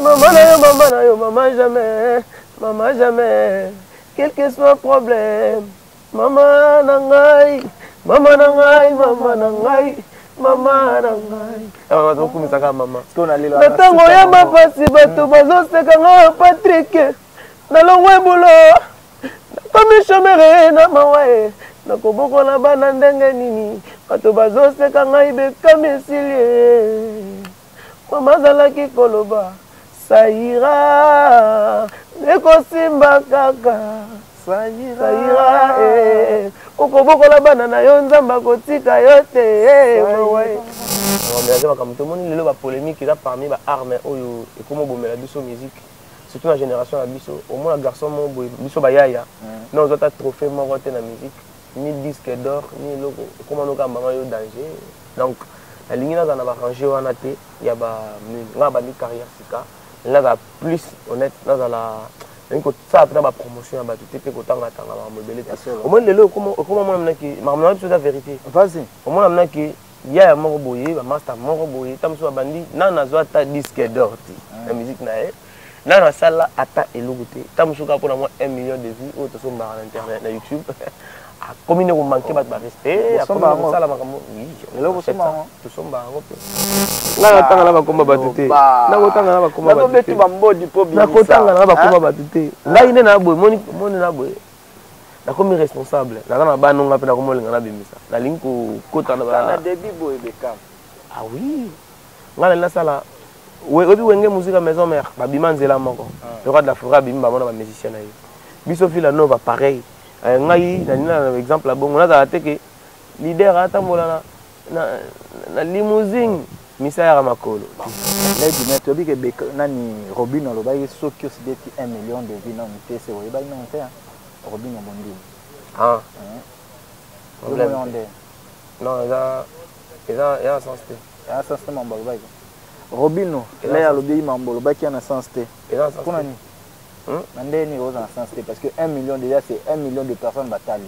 maman na yo, maman jamais, quel que soit problème, maman na ngai, maman na ngai, maman na ngai, maman na ngai. Ah, on commence à maman. Natango ya mapasi bato bazoseka nga Patrick, na longwe boulot, comme chômeur na mawae, na koboko na bana ndenge nini, bato bazoseka ngai bekami esili. Mama zalaki koloba, saira, nekosimba kaka, saira, okoboko la bana na yo nzamba kotika yo te, mawae. Tout le monde a polémique parmi les armes et comment on met la musique. Surtout la génération à biso. Au moins, le garçon, biso bayaya. Non, on a trophée, on a la musique. Ni disque d'or, ni logo. Comment on a un danger. Donc, la ligne là, on a rangé, on a été. Il y a une carrière, il y a plus honnête. Dans la. Ça, après la promotion, il y a tout été content au moins, le comment on a qui. Mais la vérité. Vas-y. Au moins, on a qui. Il y a un moro boyé, un master moro boyé, tam so bandi, na zo ata disque d'or ti. La musique na e. Na sala ata eluguté. Tam so ka pour moi 1 million de vues au to so ba na internet na YouTube. A commune ko manquer ba respect, a commune sala makamo. Oui, le ko soma. To so ba ngo pe. Na tanga na ba komba batute. Na ko tanga na ba komba batute. Na ko betu ba mbodi po bi. Na ko tanga na ba komba batute. Là ine na boy, moni na boy. Na comme responsable na na ba nonga pe na comme linga na bimisa na linko kota na ba na débit boy bekam. Ah oui ngala na sala obi wenge musique maison mère ba bimanzela moko le roi de la forêt bimba mona ba musicien na ye biso fila nova pareil ngai na exemple la bongo na za teke leader atambola na limousine misaya makolo là du net obi ke nani Robin lo ba soki osideti 1 million de vues non tese o ba non te Robin Mondi. Ah. Problème. Non, il y a un sens. Il y a un sens de Mambolo. Robin, là, il y a le pays Mambolo qui a un sens. Il y a un sens. Pourquoi il y a un sens parce que 1 million déjà, c'est 1 million de personnes bataillent.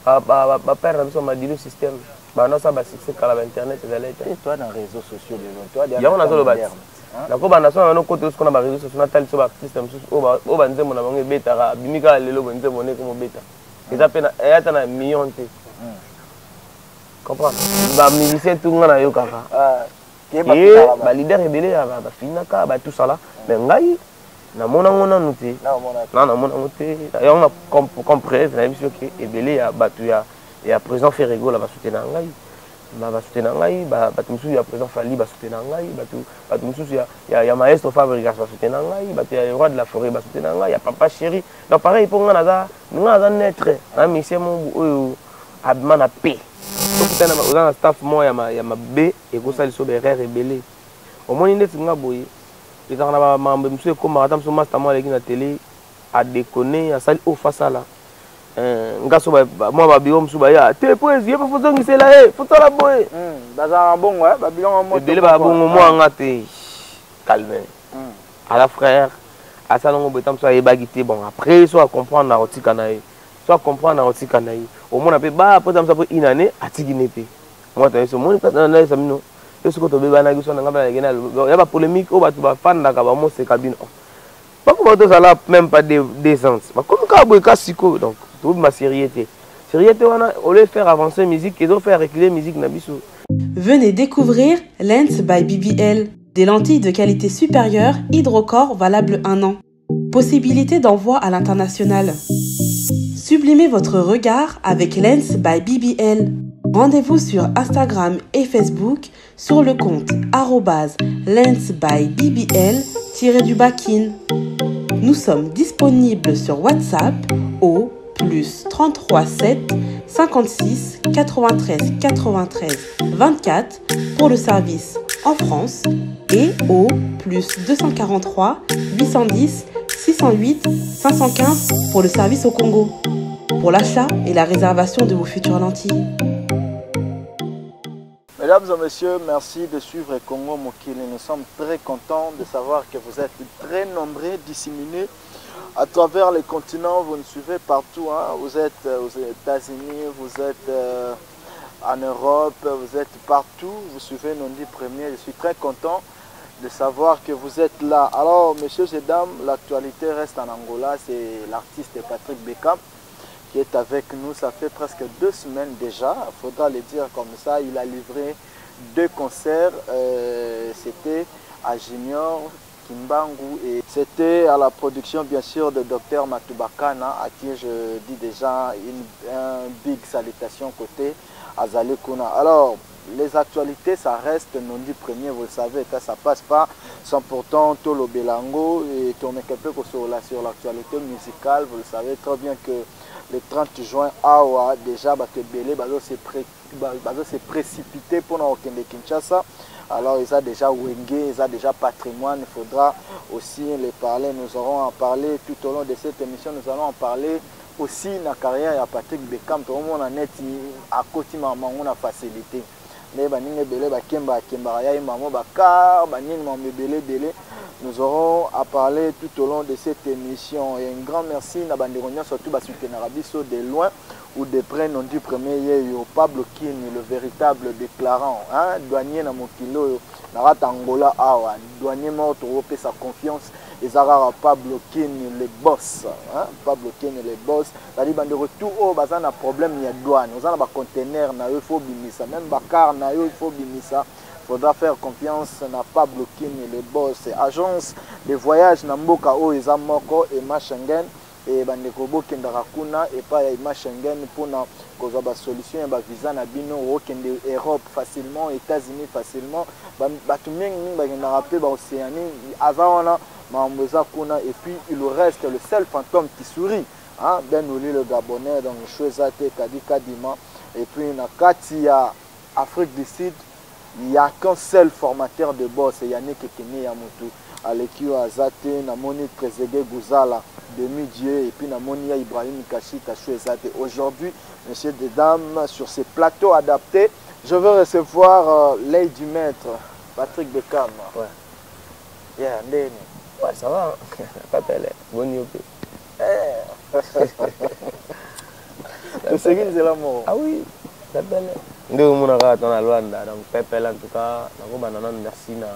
Ah, ma père m'a dit le système. Bah, non, ça va succès quand l'internet est et toi, dans les réseaux sociaux, toi, il y a un réseau de d'accord, bah, nation, on a côté ce qu'on a par réseaux sociaux, on a tel sur système, au banze, mon ami, bêta, bimika, le logo, on est comme bêta. Ils appellent, il y a un million de. Comprends? Bah, musicien, tout le monde a eu kaka. Bah, leader rebelle, bah, finaka, bah, tout ça là. Mais ngai, na mona mona noté. Non, na mona noté. Et on a compris, on a vu que rebelle, il y a battu, il y a président Ferrego là, va soutenir ngai. Bah soutenir ngai, bah tout il y a président Fali, bah soutenir ngai, bah tout il y a maestro Fabrigas, va soutenir ngai, bah il y a le roi de la forêt, bah soutenir ngai, il y a papa chéri. Donc pareil pour nga naza naître, na monsieur mon abman na paix. Donc tu as un staff moi il y a ma B et ko sali so berre rebelle. Au moins ndeti nga boye. Et quand na mambe monsieur comme atam so master moi avec na télé a déconner, a sali au face là. Ngaso moi babio msuba ya te poezi yepa fozongisela fotola boye baza bongo ba bilongo mo dele ba bongo mo ngate calme à la frère à salongo betam so yebagité bon après so à comprendre na otika na ye so à comprendre na otika na ye au moins pe ba potam so une année atiki nepe moi to so mon pas na ça mino eso ko to be bana giso na ngaba ya ya ba polémique o ba tu ba fan na ka ba mo se cabine pas comment to ça là même pas d'essence ba comme ka boy ka siko donc trouve ma sérieuxité. Sérieuxité, on veut faire avancer la musique et on faire reculer la musique. Venez découvrir Lens by BBL. Des lentilles de qualité supérieure, hydrocore valable 1 an. Possibilité d'envoi à l'international. Sublimez votre regard avec Lens by BBL. Rendez-vous sur Instagram et Facebook sur le compte @lensbybbl_kin. Nous sommes disponibles sur WhatsApp au +33 7 56 93 93 24 pour le service en France et au +243 810 608 515 pour le service au Congo. Pour l'achat et la réservation de vos futures lentilles. Mesdames et messieurs, merci de suivre Congo Mokili. Nous sommes très contents de savoir que vous êtes très nombreux, disséminés à travers les continents. Vous nous suivez partout. Hein. Vous êtes aux États-Unis, vous êtes en Europe, vous êtes partout. Vous suivez Nondi Premier. Je suis très content de savoir que vous êtes là. Alors, messieurs et dames, l'actualité reste en Angola. C'est l'artiste Patrick Bekam qui est avec nous. Ça fait presque 2 semaines déjà. Il faudra le dire comme ça. Il a livré 2 concerts. C'était à Junior, Kimbangu, et c'était à la production bien sûr de Dr Matubakana, à qui je dis déjà un big salutation côté Azali Kuna. Alors, les actualités, ça reste non dit premier, vous le savez, ça passe pas sans pourtant tout le Belango et tourner quelque peu sur l'actualité musicale. Vous le savez très bien que le 30 juin, Awa, déjà, Belé, s'est précipité pour nous de Kinshasa. Alors, ils ont déjà Wenge, ils ont déjà patrimoine, il faudra aussi les parler. Nous aurons en parler tout au long de cette émission. Nous allons en parler aussi dans la carrière de Patrick Bekam. Tout le monde en est à côté de on a facilité. Nous aurons à parler tout au long de cette émission. Et un grand merci à Banderogna, surtout à Sutenarabiso de loin ou de près, non du premier au Pablo Kin, le véritable déclarant, hein, douanier dans mon kilo, Narat Angola, Awa, douanier mort, pour sa confiance, et Zara Pablo Kin, le boss, hein, Pablo Kin, le boss, c'est-à-dire de retour au bazar, un problème, il y a douane, nous avons un conteneur, il faut bimisa, même Bakar, il faut bimisa. Il faudra faire confiance à Pablo Kin, le boss, agence de voyage Namboka O Ezamoko et Machengen. Et Bandekobo Kendarakuna et pas Ima Schengen pour na cause ba solution ba visa na bino au Kende Europe facilement, États-Unis facilement, batumeng ning ba kenda rappeler ba Océanie avant on a Mamboza Kuna et puis il reste le seul fantôme qui sourit, hein, Ben Oli le Gabonais donc Chouezate Kadika Dima et puis na Katia Afrique du Sud, il n'y a qu'un seul formateur de boss, c'est Yannick Kekene Yamutu. Alekio Azate, Namoni Trezege Gouzala, demi-dieu, et puis Namoni Ibrahim Kashi Kachouezate. Aujourd'hui, messieurs et dames, sur ces plateaux adaptés, je veux recevoir l'œil du maître, Patrick Bekam. Ouais. Yeah, Ndeni. Ouais, ça va, hein? Pas pelle. Bonne yopi. Le second, c'est l'amour. Ah oui, ça pelle. Ndé au Mounara, dans la Luanda, donc Pepel en tout cas, merci na.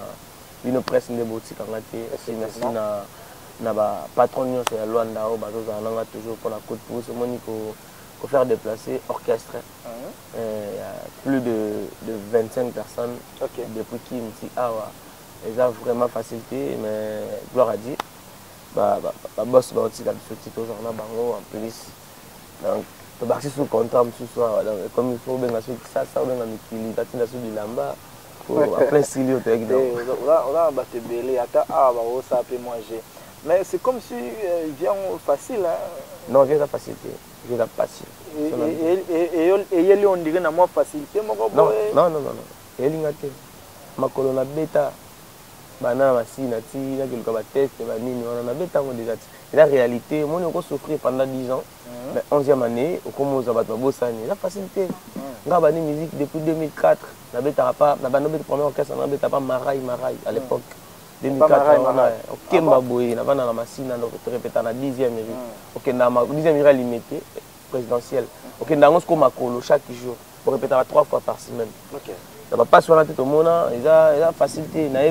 Une presse de boutique en réalité, merci na patron c'est la Luanda toujours pour la côte pour ce moment il faire déplacer orchestre. Il y a plus de 25 personnes depuis qui me dit ils ont vraiment facilité mais gloire à Dieu boss aussi la petite aux gens en plus donc tu sous contrat comme il faut bien ça on a mis qui du lamba. Après, mais c'est comme si il vient facile. Hein? Non, il vient la facilité. Il vient la passion. Et il on dirait na moi facilité. Non. Il y a ma colonne bêta. Banana machine, il y a quelques tests, on a bêta déjà. Et la réalité, moi, on a souffert pendant 10 ans. Mais 11e année, on commence à battre ma bosse année. La facilité. On a banni musique depuis 2004. On a bêta pas, on a banni le premier orchestre, on a bêta pas Marai à l'époque. 2004, on a Kemba Boy, on a banni la machine, on a répété la 10e rue. Ok, dans la 10e rue limitée, présidentielle. Ok, dans le Makolo chaque jour. On répète 3 fois par semaine. Ça va pas sur la tête au monde, il a facilité. Il a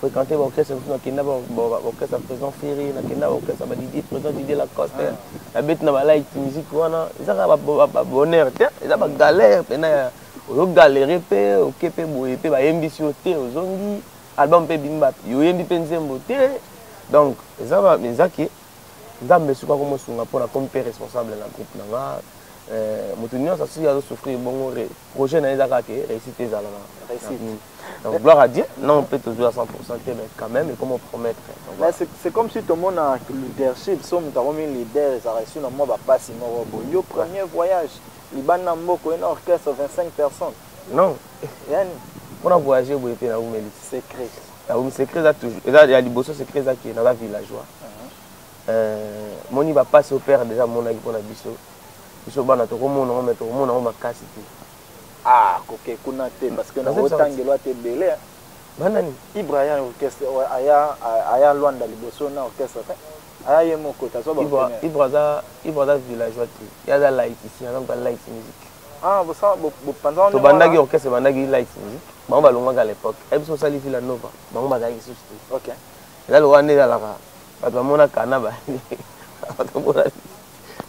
fréquenté l'orchestre, l'orchestre président Ferré, l'orchestre président Didier Lacoste. La bête n'a pas la musique, il a un bonheur, il a une galère, il a une galère, il a une ambition, il album Bimba, il a une ambition. Donc, il a un pour la compé responsable dans le groupe. Moutunion, ça a souffert bon projet dans les réussite des donc gloire à Dieu, non on peut toujours à 100% mais quand même et comment promettre. C'est comme si tout le monde a un leadership, si on a mis leader, ça a reçu normalement pas si le premier voyage, Liban Namboko, un orchestre 25 personnes. Non. On a voyagé pour être dans le secret. Le secret ça toujours. Et là il y a les bosses secret ça qui est dans la villageois. Mon il va passer au père déjà mon avis pour la biso. Ah, ok, parce que nous avons Banani Ibrahim orchestre aya Luanda liboso na orchestre aya yemo kota so ba Ibrahim villageois il y a la light ici donc la light musique Ah, vous pendant to bandaki orchestre bandaki light music. Bango balongaka à l'époque. Et puis sali Villa Nova. Bango bazaki sous. OK. Là le Rwanda là là. Bato mona kana ba.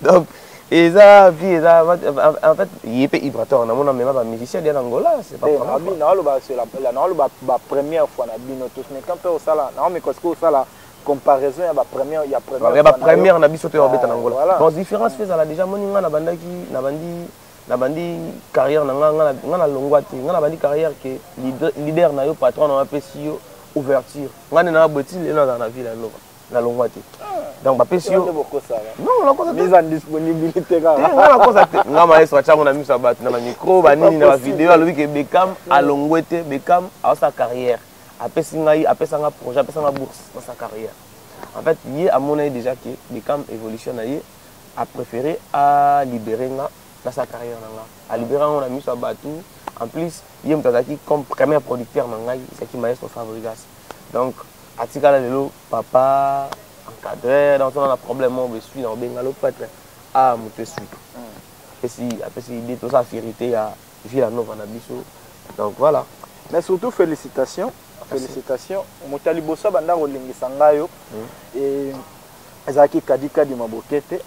Donc et ça puis ça en fait il est vibratoire on a mon même pas musicien de Angola c'est pas problème. Non c'est la première fois na bino tous mais quand au sala non mais parce que au sala comparaison il y a première na biso to obeta Angola. Donc différence fait ça là déjà moninga na bandi carrière na nga longwati nga bandi carrière que leader na yo patron na pesi yo ouverture nga na boti le na ville Nova na longwati. Donc bapesio non la cause mise en disponibilité nga la cause nga maestro chango na miso bat na micro ba nini na vidéo alobi ke Beckham alongwete Beckham a sa carrière apesi ngai apesa nga projet apesa nga bourse dans sa carrière en fait il a monnaie déjà que Beckham évolution na ye a préféré à libérer nga dans sa carrière nga a libérer on a miso batu en plus il mutazaki comme premier producteur na ngai c'est qui maestro Fabregas donc atikala lelo papa encadré dans un problème on suit dans bengalo prêtre ah moto suit et si après si idée tout ça vérité à Villa Nova na biso donc voilà mais surtout félicitations motali bossa banda rolingisa ngayo et ezaki kadika di mabokete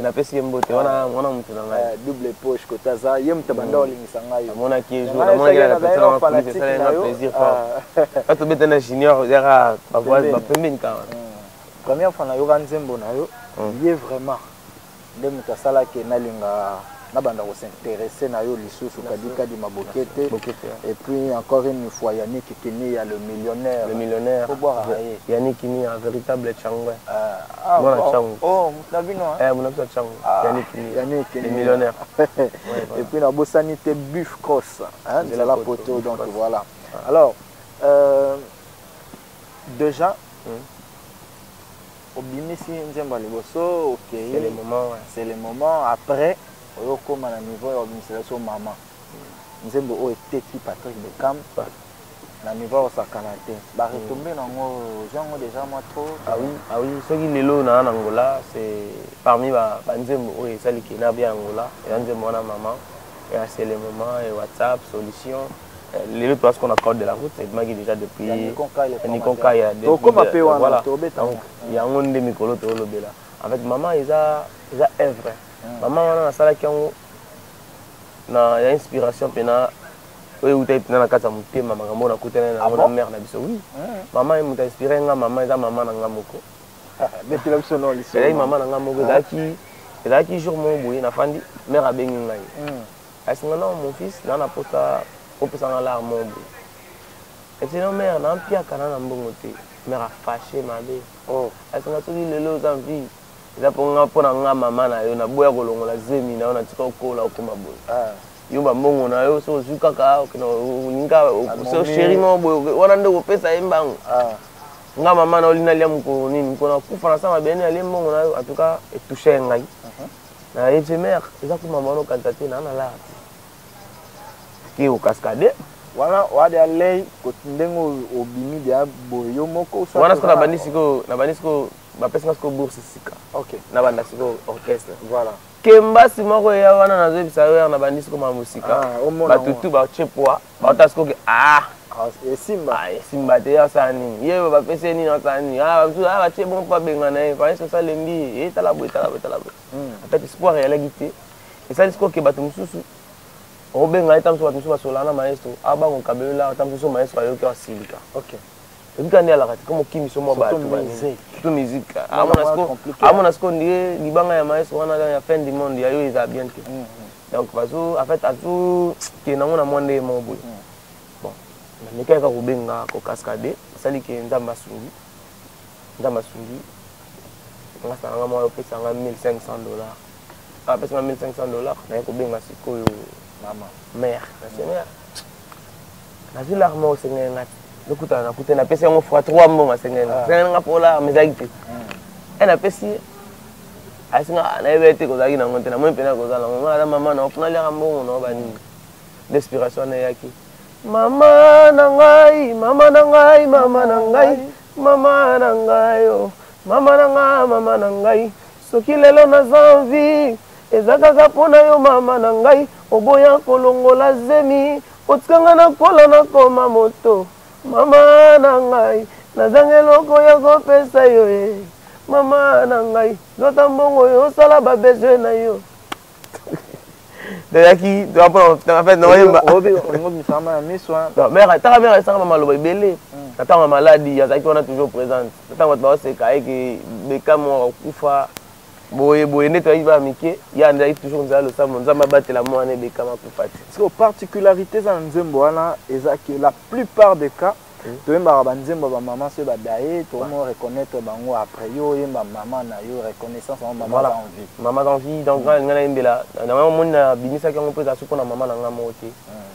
na pesi mbote wana moto na ngai double poche kotaza ye mtabanda rolingisa ngayo mona ki jour mona ki la personne c'est un plaisir fort to beta na junior yara ba pembeni ka première fois na yo nzembo na yo il est vraiment nde mutasala ke nalinga na banda ko s'intéresser na yo lisusu kadika di mabokete et puis encore une fois Yannick Kini ya le millionnaire faut boire Yannick Kini un véritable changwe oh mutabino mona changwe Yannick Kini le millionnaire et puis na bosanité Buff Cross de la poteau donc voilà alors déjà obimisi nzemba liboso OK c'est le moment après au comme à niveau organisation maman nzembo o eteki Patrick Beckham na niveau sa Canada ba retomber nango jango déjà moi trop ah oui ce qui lelo na Angola c'est parmi ba nzembo o esali ki na bien Angola et nzembo na maman et c'est le moment et WhatsApp solution les autres parce qu'on accorde de la route c'est magi déjà depuis Nikonka il y a donc comme appelé voilà donc il y a un de mikolo to lobela en fait maman ils a œuvre maman wana na sala kiango na ya inspiration pena oye utai pena na kata mutema makambo na kutana na mona mère na biso oui maman il m'a inspiré nga maman eza maman na nga moko betela biso no liso maman na nga moko ezaki jour mon boye na fandi mère abengi ngai asinga non mon fils na na pota opesa nga la mon boye et sinon mère na mpia kana na mbongo te mère a fâché mabe asinga soki lelo za vie eza pona nga mama na yo na boya kolongola zemi na yo na tika okola okoma boye yo bambongo na yo so ozwi kaka oninga so chéri mo boye wana nde kopesa ye mbango nga mama na olina lia mokolo nini mpona kufa na sama bene alie mbongo na yo en tout cas etouche ngai na ye te mère eza kuma mwana okanta te na nalara te ki okaskade wana wade alei ndenge obimi dia boyo moko wana siko na bandi siko bapesi nga siko bourse sika na banda siko orchestre voilà kembasi moko ya wana nazoyebisa yo na bandi siko mamusika batutu batie poa baota siko ke esimba te yasala nini ye bapesi ye nini asala nini batie bon mpo abenga na ye fani sosa lembi etala boye apet espoir eyalaki te esali siko ke bato mosusu obenga ye ta mosusu bato mosusu basolana maestro abango kabelela ta mosusu maestro ayoki asilika ebika nde alaka te comme okimiso mwa bato surtout musique amona siko ndie libanga ya maestro wana ya fin du monde ya yo eza bien te donc bazo en fait azo ke nango na mwa nde mo boye bon namekaki kaka kobenga kokaskade asali ke nzambe asungi ngasanga mwa opesanga $1500 apesanga $1500 naye kobenga sikoyo mama mère nazwi larme osengeli ngati lokutana nakute napesi yango fois 3 mbongo asengeli nga pola mezalaki te e napesi ye asinga nayebi ete kozalaki nango te namoni mpena kozala nango ata mama na opona liaka mbongo na banini d'inspiration nayaki mama na ngai mama na ngai mama na ngai mama na ngai mama na ngai soki lelo naza envie eza kaka mpona yo mama na ngai oboya kolongola zemi otikanga na kola na koma moto mama na ngai nazanga eloko ya kopesa yo e mama na ngai zota mbongo yo osala babeswe na yo deyaki en fait non yemba mère taka mère esanga mama loba ebele natanga maladi azalaki wana toujours présente natanga bato baoseka eke bekamo akufa boye boye nde toyaki baya mike ya ndaki toujours nzala losambo nzambe abatela mwana ebekama akufa te parce que particularité za nzembo wana eza que la plupart des cas toyembaka banzembo bamama soki badaye tokomo reconnaître bango après yo oyemba mama na yo reconnaissance yango mama za envie mama za envie donc nga nayembela namoni na bimisaki yango mpo eza so mpona mama na nga moko te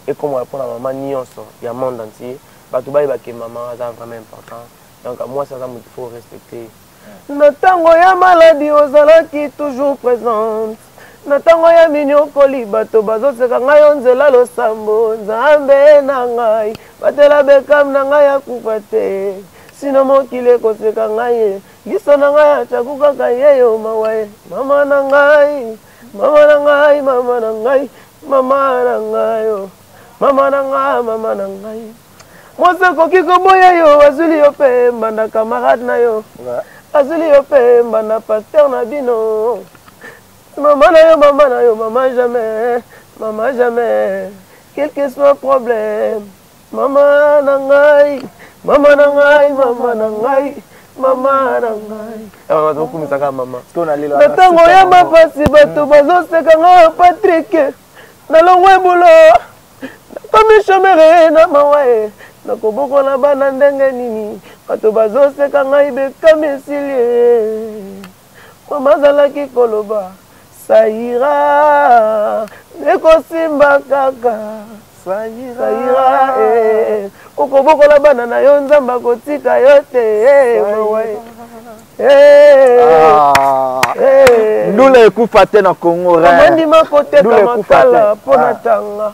ekomaka mpona mama nyonso ya monde entier bato bayebake mama aza vraiment important donc mwasi aza moto faut respecter na ntango ya maladi ozalaki toujours présente na ntango ya minyokoli bato bazoseka ngai yo nzela losambo nzambe na ngai batela bekam na ngai akufa te sino mokili ekoseka ngai ye liso na ngai acaku kaka ye yo mawa ye mama na ngai mama na ngai mama na ngai mama na ngai yo mama na ngai mama na ngai mwasi akoki koboya yo azwili yo mpe mbanda camarade na yo azwili yo mpe mbanda paster na bino maman na yo, maman jamais, quel que soit problème. Maman na ngai, maman na ngai, maman na ngai, maman na ngai. Ah, donc comme ça maman. Na tango ya mapasi bato bazoseka nga Patrick. Na longwe bulo. Comme chomere na mawae. Na koboko na bana ndenge nini. Bato bazoseka ngai bekami esilie. Mama zalaki koloba. Saira, nekosimba kaka. Saira, okoboko la bana na yo nzamba kotika yo te. Ndula ekufa te na Congo. Mama ndima koteka makala pona tanga.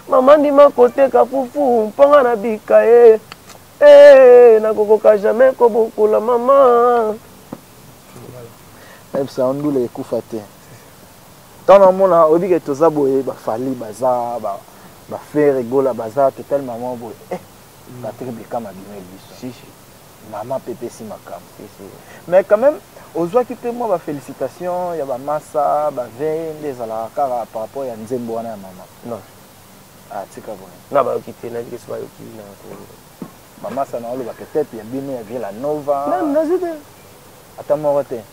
Mama ndima koteka fufu mponga na bika nakokoka jamais kobukula mama. Ebsa ndula ekufa te. Tant dans mon obi que toza boye ba fali baza ba faire rigola baza total maman boye Patrick Bekama bimé biso si maman pépé si makam mais quand même aux joie qui te moi ba félicitations ya ba massa ba veille des ala par rapport ya nzembo wana ya maman non ah tika boye na ba okité na dike so ba okité na ba massa na oloba peut-être ya bino ya Villa Nova non nazite ata moko te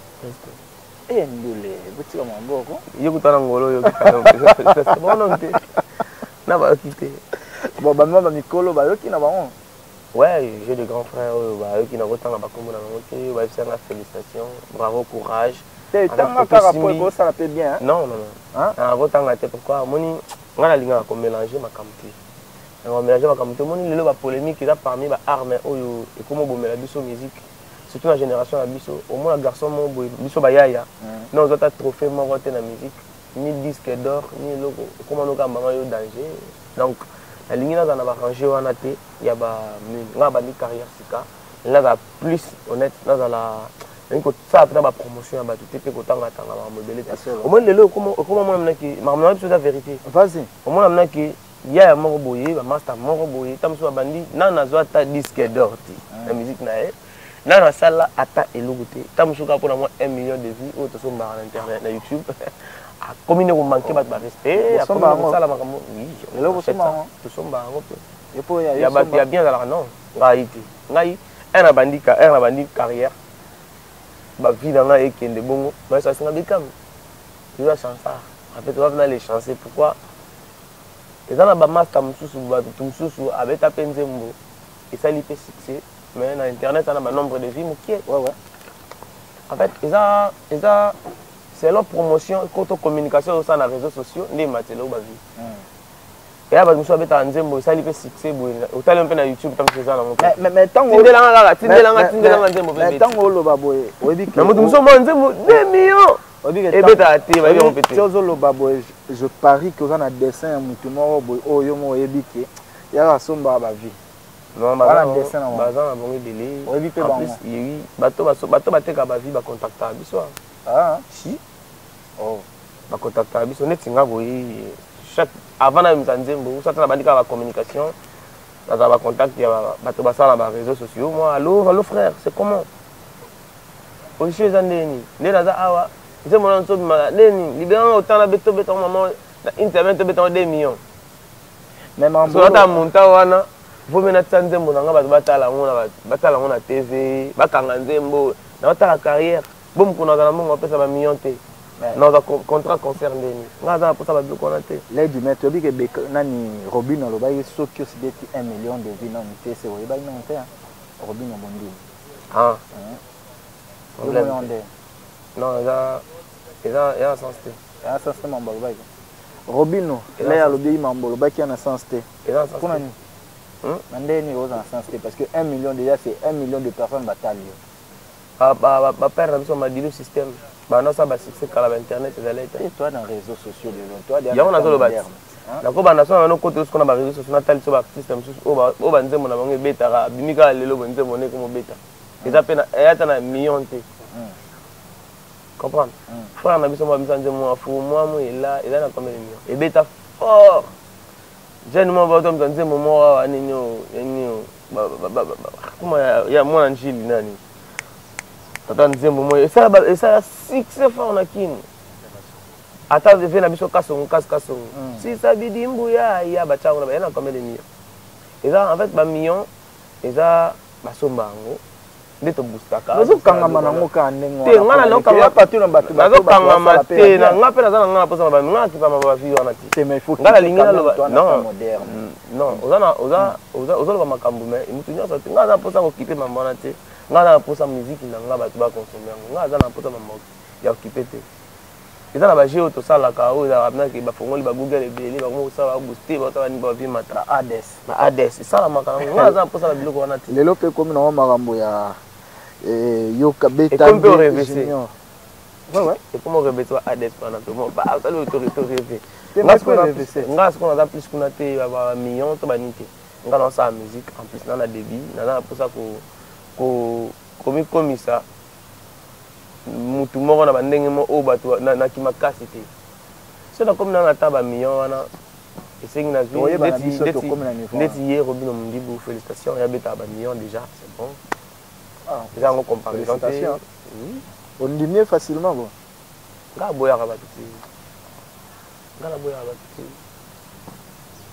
ndule butika mamboko yo kutana ngolo yo kitana bon te na ba okité bon ba mama mikolo ba yoki na bango ouais j'ai des grands frères ba yoki na kotanga ba kombo na ngote ba fisa félicitations bravo courage te tanga par rapport ko ça fait bien non hein ah kotanga te pourquoi moni ngana linga ko mélanger ma kamti on mélanger ma kamti moni lelo ba polémique là parmi ba armes oyo et comment bomela biso musique surtout la génération à biso au moins garçon mon boy biso ba yaya non autres trophée mon côté la musique ni disque d'or ni logo comment nous gamba yo danger donc la ligne là dans ba ranger wana te ya ba nga ba ni carrière sika là va plus honnête dans la donc ça après ba promotion ba tout te ko tanga tanga ba modèle au moins lelo comment moi naki ma la vérité vas-y au moins naki yaya mon boy ba master mon boy tamso bandi na nazo ta disque d'or la musique na na na sala ata eluguté tamusuka pour moi 1 million de vues au to somba sur internet na YouTube a commune ko manquer ba respect a commune sala makambo oui lelo ko somba to somba ngope et pour ya ba ya bien alors non ngaiti ngai na bandi carrière ba vie dans la ekende bongo mais ça singa bikam tu vas chanter après tu vas venir les chanter pourquoi et dans la ba master mususu ba mususu avec ta penzembo et ça lui fait succès. Mais dans Internet, on a un nombre de vues qui est. Ouais. En fait, c'est leur promotion, quand on communication sur les réseaux sociaux, les matériaux au bavi. Et là, je me suis dit que ça lui fait succès. Autant un peu sur YouTube, comme c'est ça. Mais tant que je parie que vous avez un dessin, non, bah bon délai. En plus, bateau bateka ba vie ba contacta biso. Ah, si. oh. bacontacta biso neti nga boye chaque avant na yemisa nzembo osatana bandika bacommunication naza bacontact ya bato basala na baréseaux sociaux moi allo frère c'est comment position eza ndeni nde naza awa nzembo na nso bimaka ndeni libéranga autant na betobetanga mama na internet tobetanga 2 millions solata monta wana vomi natia nzembo nanga bato batala yango na tv bakanga nzembo na batala carrière bomukuna na mbongo apesa ba million te naza contrat concert ndeni nga aza na posa babiloko wana te ledi mais toyebi ke nani Robin alobaki soki osideti 1 million de vie nanu te se oyebaki nanu te Robin obondini non eza sens te eza sens te mambo alobaki Robino le alobi mambo alobaki yana sens te mpona nini na ndeni oza na sens te parce que 1 million déjà c'est 1 million de personnes batali yo bapère na biso madilo système banosa basuccès kala bainternet ezali te toi dans réseaux sociaux lelo yango nazoloba ti nakobanda so nano kote osiko na baréseaux sociaux natali so baartiste mosusu oyo banzembo na bango ebetaka bimi kaka lelo bo nzembo ndenge mobeta eza mpe eyata na million te comprendre frère na biso mabisa nzembo afu mwamu ela eza na combien de millions ebeta fort jeune mo batomisa nzembo moko awa nini kuma ya mwana njili nani tata nzembo moyo esala succès fort na kini ata efe na biso kasongo kasongo sisa bidi mbuya ya bachango na bayana combien de millions eza en fait ba millions eza basomba yango nde tobustaka bazokangama nango kaka ndenge te nga nazokangama te na nga mpe naza na nga na posa nga akipama bavi wana te nga nalingi naloba non ozoloba makambo me mutu nyonso te nga aza na posa kokipe mambo wana te nga aza na posa miziki na nga bato bakonsome yango nga aza na posa mambo ya kokipe te eza na baje oyo tosalaka oyo ezalaka bafongoli bagoogle ebele bakoma kosala babuste batabani bavimata ades esalamaka nango nga aza na posa na biloko wana te lelo mpe ekomi nango makambo ya yoka ekomi mpe orevese ekomi orevese ba ades wana tosali oyo toreve nga sikoyo naza plus kuna te bamillion to banini te nga naosala musique en plus na na débit naza na posa komikomisa mutu moko na bandenge mo oyo bato nakima kasi te so nakomi nanga ata bamillion wana esengi nazwi ndeti ye Robino Mondibu félicitation yabetaka bamillion déjà c'est bon eza yango comparaison te ondimie facilement bo nga boyaka bato te nga naboyaka bato te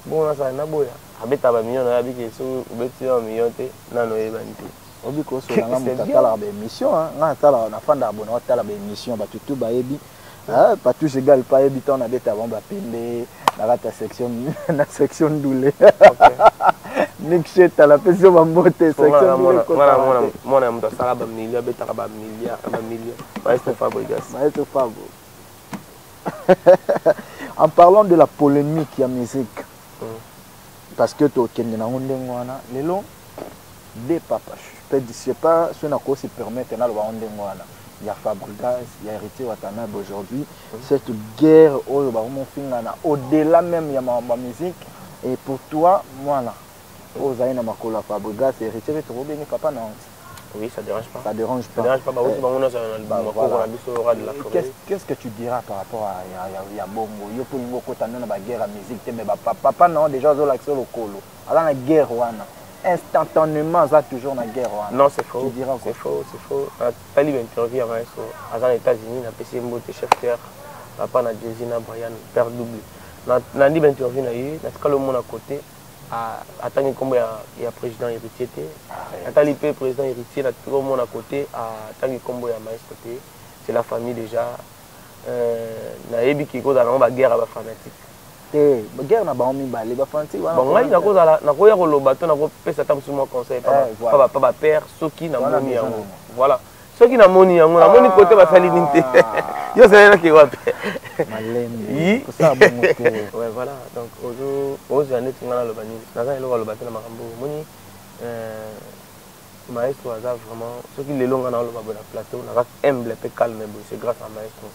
bongo nasala naboya abetaka bamillion nayabi ke so obeti bamillion te nano oyebani te obi kosolanga moto atalaka baémission nga atalaka nafandaka bona otala baémission bato tu bayebi patouche égal pa yebi ntango nabeta bango bapembe na kati na section ndule niksheta napesi yo bambote mwana ya moto asala bamilio abetaka bamilio maestro Fabregas en parlant de la polémique ya musique parce que tokende nango ndenge wana lelo de papa je sais pas si on a quoi se permettre na loba ndenge wana ya Fabregas ya héritier Watanabe aujourd'hui cette guerre au vraiment fingana au-delà même ya ma musique et pour toi voilà aux aïna makola Fabregas héritier tu veux bien papa non oui ça dérange pas qu'est-ce que tu diras par rapport à ya bongo yo pour ngo kota na ba guerre à musique te mais papa non déjà zo l'accès au colo ala na guerre wana instantanément ça toujours la guerre non c'est faux c'est faux tali interview ya maestro aza na États-Unis na pesi mbote chef terre papa na Jay-Z na Brian père double na ndi interview na ye na tikalo mona côté atangi kombo ya président héritier te atali pe président héritier na tikalo mona côté atangi kombo ya maestro te c'est la famille déjà na yebi ki ko dans ba guerre ba fanatique guerre na bango mibale bafanti wana bon ngai nakozala nakoya koloba to nakopesa ta mosusu mwa conseil pa bapère soki namoni yango voilà soki namoni yango namoni kote basali nini te yo osalelaki wapi voilà donc ozwa neti nga naloba nini naza eloko aloba te na makambo omoni maestro aza vraiment soki lelo nga naoloba boye na plateau naza humble mpe calme boye c'est grâce à maestro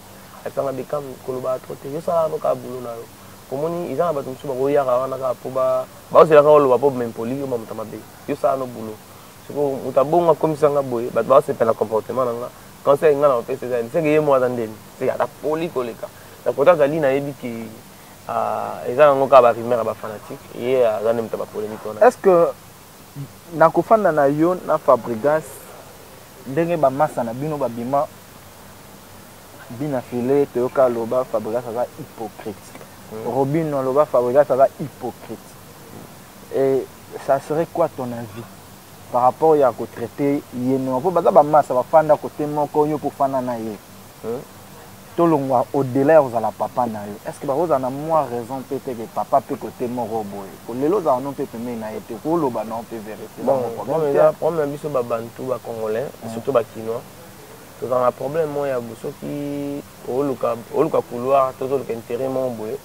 asanga bekam koloba tro te yo salaka noka bulo na yo komoni eza na bato mosusu bakoyaka wana kaka po baozelaka koloba po mempoli yo bamoto mabe yo sala no bulo siko moto abongo akomisanga boye bato baosepela comportement na nga conseil nga na bapesa ezali seke ye mo aza ndeni seke ata poli koleka na kota zali na yebi ki eza nango ka ba rumeur ba fanatique et za nem ta ba polémique on. Est-ce que na kofanda na yo na Fabregas ndenge ba massa na bino ba bima bina filé toyoka loba Fabregas aza hypocrite. Robin loba Fabregas aza hypocrite. Et ça serait quoi ton avis par rapport à ko traiter yeno po baza ba massa ba fanda côté moko yo pour fanda na ye. Tolongwa au-delà aux la papa na yo. Est-ce que vous avez moins raison peut-être que papa peut côté mon robot. Pour les autres on peut te mettre na été pour le banon peut vérifier. Bon, mais là problème biso ba bantu ba congolais, surtout ba kinois. Tout un problème moi ya boso qui au luka couloir, tout le intérêt mon boy.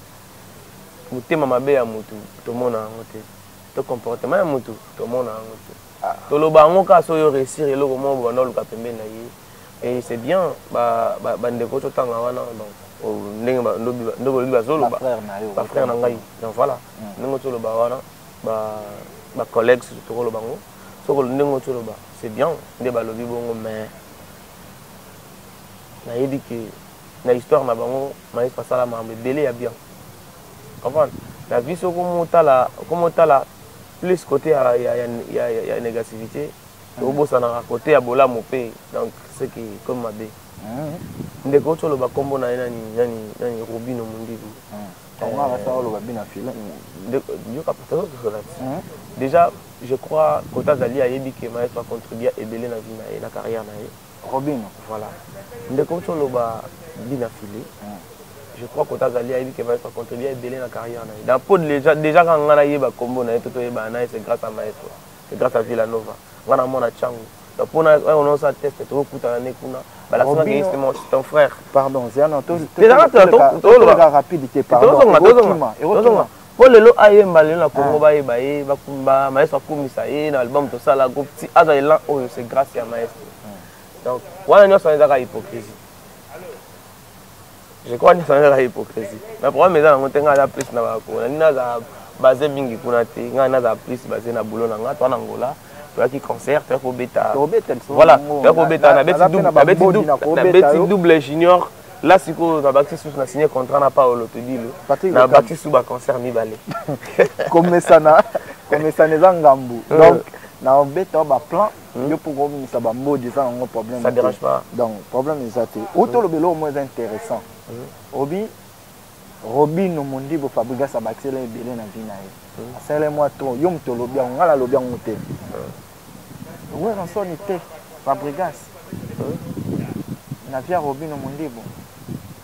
Mutema mabe ya mutu, to mona ngote. To comportement ya mutu, to mona ngote. To lo ba ngoka so yo réussir et lo mo bo na luka pembe na ye. Et c'est bien, ndeko totanga wana donc ndenge ndeko liba zolo ba frère na ngai donc voilà ndenge tolo ba wana ba collègues surtout lo bango soko ndenge tolo ba c'est bien nde ba lobi bongo mais na yebi que na histoire na bango maïs pasala mambe belé ya bien comprendre la vie soko motala plus côté ya négativité au bout ça n'a côté à bola mopé donc c'est qui comme ma bé ndeko tolo ba kombo na nani Robino Mundibu on va ça lo ba bina fila yo kapata déjà je crois Kota Zali a yebi que maître va contribuer à belé na vie na carrière na Robino voilà ndeko tolo ba bina filé je crois Kota Zali a yebi que maître va contribuer à belé na carrière na dans pot déjà quand ngana yeba kombo na toto yeba na c'est grâce à maître c'est grâce à Villanova wana mona changu donc pour on ça teste to kuta na kuna bala ça c'est ton frère pardon c'est un autre rapidité pardon pour le lo ayemba le na Congo ba maestro kumisa na album to sala groupe ti azaïla oh c'est grâce à maestro donc wana nyo ça est hypocrisie je crois que ça est hypocrisie mais problème est dans ngotenga la plus na ba ko na nina za basé mingi kuna te nga na za plus basé na boulot na nga to na Angola qui concert tu faut bêta voilà tu faut bêta na bêti double junior là si ko na Baxi sous na signé contrat na Paolo te dit na Baxi sous ba concert mi balé comme ça na ngambu donc na bêta ba plan yo pour comme ça ba modi ça un problème ça dérange pas donc problème est ça auto le belo moins intéressant Robino Mundibu Fabregas Baxi la belé na vie na ye c'est moi trop yo mtolo bien ngala lo bien ngote ouais on son était Fabregas na via Robino Mundibu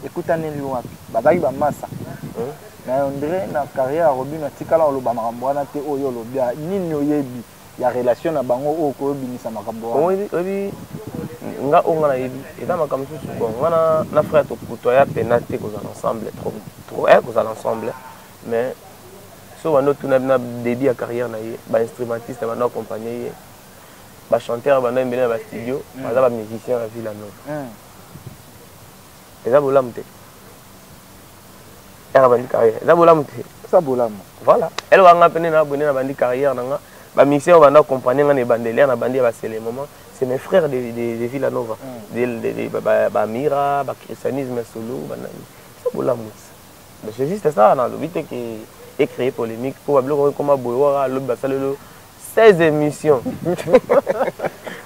écoute aneli wapi bazaki ba massa na André na carrière Robino tikala lo ba makambo wana te oyo lo bien nini oyebi ya relation na bango o ko binisa makambo oyebi nga onga na yebi eza makambo susu bon ngana na frère to kutoya penate ko ensemble trop ko ensemble mais so bando tuna na début à carrière na ye ba instrumentiste bando accompagner ba chanteur bando mbele ba studio baza ba musicien à Villanova eza bolamte era bandi carrière eza bolamte ça bolam voilà elle wa nga pene na bonne na bandi carrière na ba musicien bando accompagner nga ne bandelier na bandi ba c'est les moments c'est mes frères de Villanova ba Mira ba christianisme solo banani ça bolamte mais c'est juste ça na lobité qui et créer polémique probablement comme boyora le basalelo 16 émissions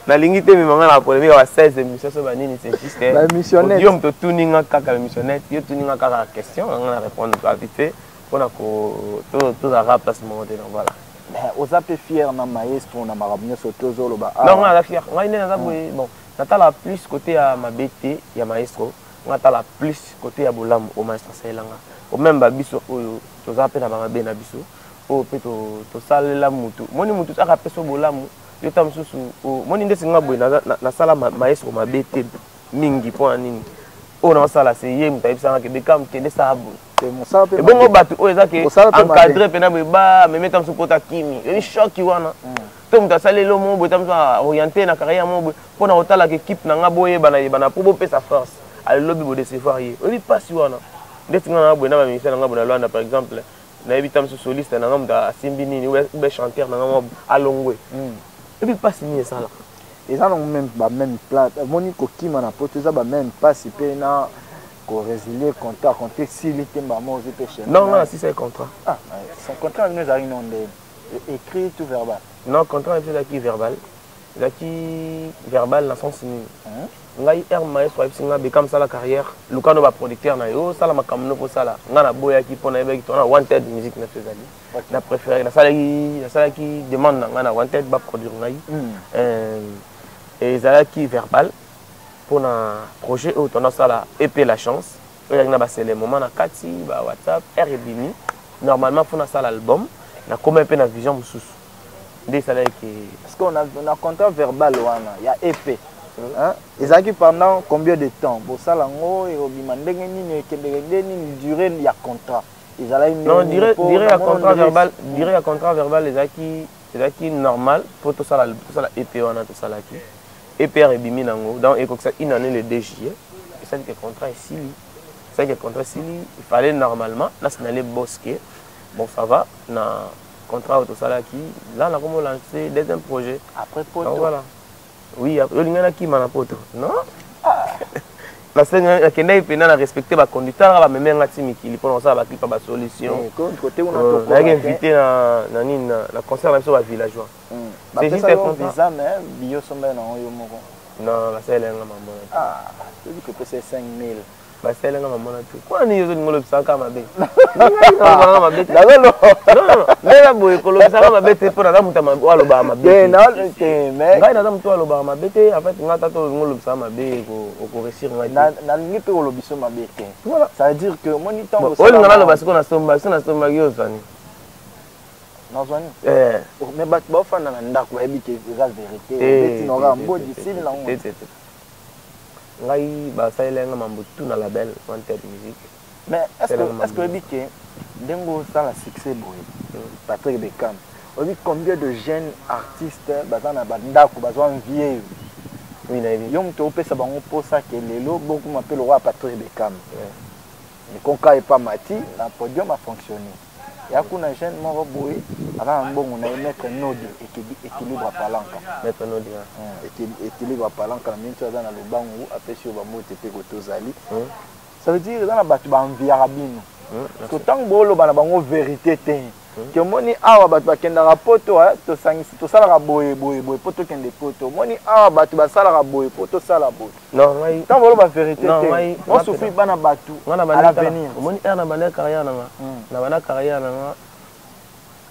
na lingite mais manga la polémique à 16 émissions so banini c'est juste la missionnette yo mto tuninga kaka missionnette yo tuninga kaka question on a répondre rapide pour na ko tout la remplacement de voilà mais aux appels fier na maestro na marabunyo soto zolo ba non on a fier ngai na boy bon nata la plus côté à ma bête ya maestro nata la plus côté à bolam au maestro selanga au même babiso oyo to za pe na ba be na biso o pe to salela mutu moni mutu aka peso bolamu yo tam susu moni ndesi ngabwe na sala maestro mabete mingi po nini o na sala se ye mutu ibisa ke bekam tende sabu c'est mon ça pe bongo batu o eza ke encadrer pe na ba me metam su kota kimi ni choc wana to mutu salelo mo bo tam orienté na carrière mo po na otala ke équipe na ngaboye bana po bo pesa force al lobby bo de se voir ye o bi passe wana ndeti ngana bo na ba misala ngabo na Luanda par exemple na ebitam so soliste na ngam da simbi nini ou chanteur na ngam alongwe et puis pas signé ça là et ça non même ba même plate moni ko kima na poto ça ba même pas si pe na Qu'on résilier contrat, compter s'il était maman aux péchés. Non, non, si c'est un contrat. Ah, son contrat, nous avons écrit tout verbal. Non, contrat, c'est là qui verbal. Là qui verbal, dans le sens où ngai er maestro singa be comme ça la carrière lukano ba producteur na yo sala makamno po sala nga na boya ki pona ebe ki tona wanted musique na fezali na préféré na sala ki demande nga na wanted ba produire ngai et zala ki verbal pour na projet au tona sala EP la chance et na ba c'est les moments na kati ba WhatsApp RBMI normalement pour na sala album na comme un peu na vision mususu ndé sala ki parce qu'on a contrat verbal wana il y a EP. Et ça qui pendant combien de temps pour ça lango et au bimandeng ni durée il y a contrat. Non, dirait à contrat verbal, dirait à contrat verbal les acquis normal pour tout ça la EP on a tout ça là qui EP bimi nango donc et comme ça une année le 2 juillet et ça que contrat ici ça que contrat ici il fallait normalement là c'est aller bosquer bon ça va na contrat tout ça là qui là on a comment lancer deuxième projet après pour voilà. Oui, il y a qui m'a poto. Non? La scène qui n'a respecté ma conducteur, va me mettre un petit qui pour ça va clipper ma solution. Côté où on a invité na concert même sur la villageois. C'est juste un visa mais bio sombe na yo moko. Non, la scène là maman. Ah, tu dis que c'est 5000. La scène là maman tout. Quoi ni yo ngolo bisaka mabe. Non, mabe. Non, mais la boy kolo bisaka mabe te pour na muta mabe walo ba mabe. Non, mais ngai na muta walo ba mabe te en fait ngata to ngolo bisaka mabe ko réussir ngai. Na ngi pe walo biso mabe te. Voilà, ça veut dire que moni temps o ngana lo basiko na somba yo zani. Non zani. Mais ba fa na ndako ba ebike eza vérité. Beti no ga mbo d'ici na ngo. Ngai ba salenga mambo tout na label Wanted Music. Mais est-ce que ebike dengo ça la succès boy. Patrick Bekam. On dit combien de jeunes artistes bazana ba ndako bazwa envier. Oui na evi. Yom to pesa bango pour ça que lelo beaucoup m'appelle le roi Patrick Bekam. Mais quand ka pas mati, la podium a fonctionné. Il y a un jeune mort boy avant un bon on a mettre node équilibre à palanca. Mettre node équilibre à palanca la même chose dans le bango après sur ba moto pe kotozali. Ça veut dire dans la batu ba enviarabino. Parce que tant bolo ba na bango vérité te. Que moni awa batu ba kenda rapoto to sangisi to sala boy poto kende poto. Moni awa batu ba sala boy poto sala boy. Non, mai tant bolo ba vérité te. On souffre bana batu à l'avenir. Moni na bana carrière na na bana carrière na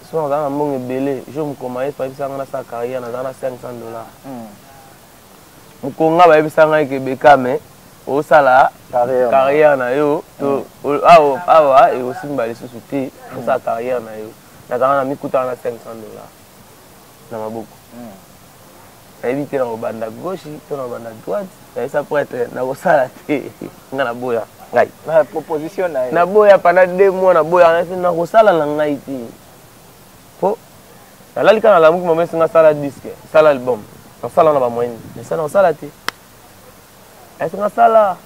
soit dans un monde belé, je me commence par ça na sa carrière na $500. Mukonga ba ebisa ngai ke Bekame au sala carrière na yo to awa et aussi mbali sous-souté pour sa carrière na yo na kana mikuta na $500 na maboko na éviter na banda gauche to na banda droite et ça pourrait être na sala te ngana boya ngai na proposition na boya pendant 2 mois na boya na ko sala na ngai ti po la likana la muki moment singa sala disque sala album na sala na ba moyenne mais ça na sala te est-ce que ça là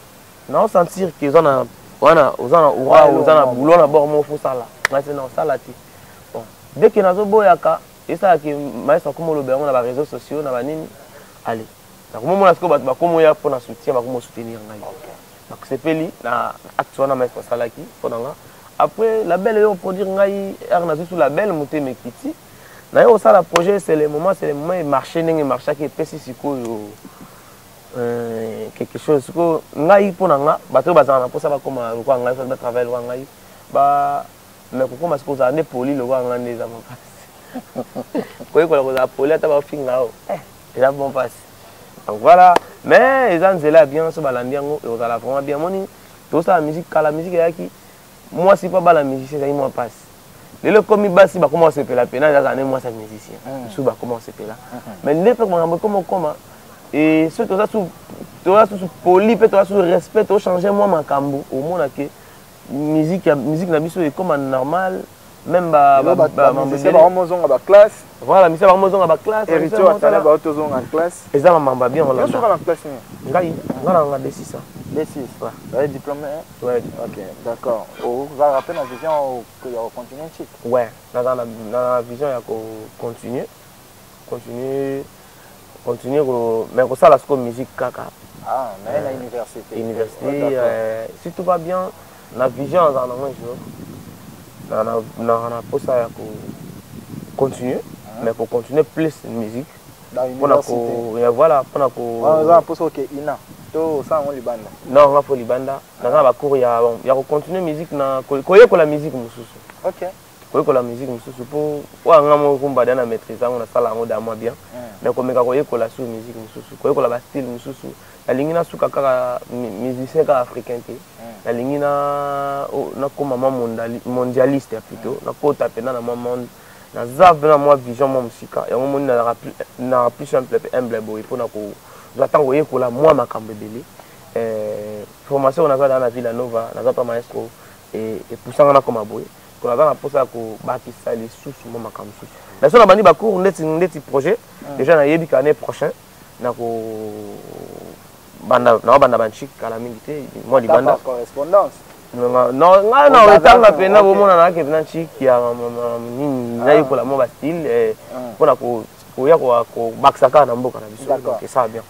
non sentir que ils ont wana ozana boulot na bord mo fo sala ngati na sala ti bon dès que nazo boyaka et ça que maître comme le béon na ba réseaux sociaux na ba nini allez na comme mo na sko ba comme ya pour na soutien ba comme soutenir ngai donc c'est peli na action na maître sala ki ponanga après la belle yo produire ngai er na sous la belle monter mekiti na yo sala projet c'est le moment marché ndenge marché qui pesi siko yo quelque chose que ngai ponanga bato bazana pour ça ba comme quoi ngai faire travail wa ngai ba mais comment est-ce que ça ne poli le wa ngai des amants quoi quoi la poli ata ba finga o et là bon passe donc voilà mais ils ont zela bien so balandi ngo et ça la vraiment bien moni tout ça la musique yaki moi c'est pas ba la musicien ça moi passe le comme basi ba comment se fait la peine dans année moi ça musicien sous ba comment se fait là mais ne pas comment et ce tout ça sous poli peut tout sous respect tout changer moi makambo au monde que musique na biso est comme normal même ba c'est ba mozonga ba classe voilà mais c'est ba mozonga ba classe héritier atala ba tozonga en classe et ça mamba bien on l'a sur la classe ngai ngana D6 D6 ouais diplômé ouais OK d'accord on va rappeler la vision que ya continuer chic ouais dans la vision ya continuer mais ko sala sko musique kaka Ah, mais à l'université. Université, si tout va bien, la vision en un jour, on a pour ça continuer, mais pour continuer plus de musique. Dans l'université. Voilà, pour ça que Ina, to ça on libanda. Non, on va pour libanda. Dans la cour, il y a continuer musique na ko la musique mususu. OK. Ko la musique mususu pour wa ngamo kumba dana maîtriser on a sala ngo da moi bien. Mais comme ko la sous musique mususu, ko la style mususu. La ligne na suka kaka musicien ka africain te. La ligne na comme mondialiste plutôt. Na ko taper na monde. Na zavena moi vision moi musique. Et on na plus simple humble boy pour na ko j'attends ko la moi makambe belé. Formation on a dans la Villa Nova, na pas maestro et pour ça on a comme boy. Qu'on a pour ça ko bakisa les sous moi makambe sous. Mais ça on a bani ba cours ndeti projet. Déjà na yebi l'année prochaine na ko banda banchik kala milité moi li banda correspondance. Non, etanga pena bomona na ke pena chiki ya nini na yiko la mo ba style pona ko ya ko baksaka na mboka na biso. Donc ça bien.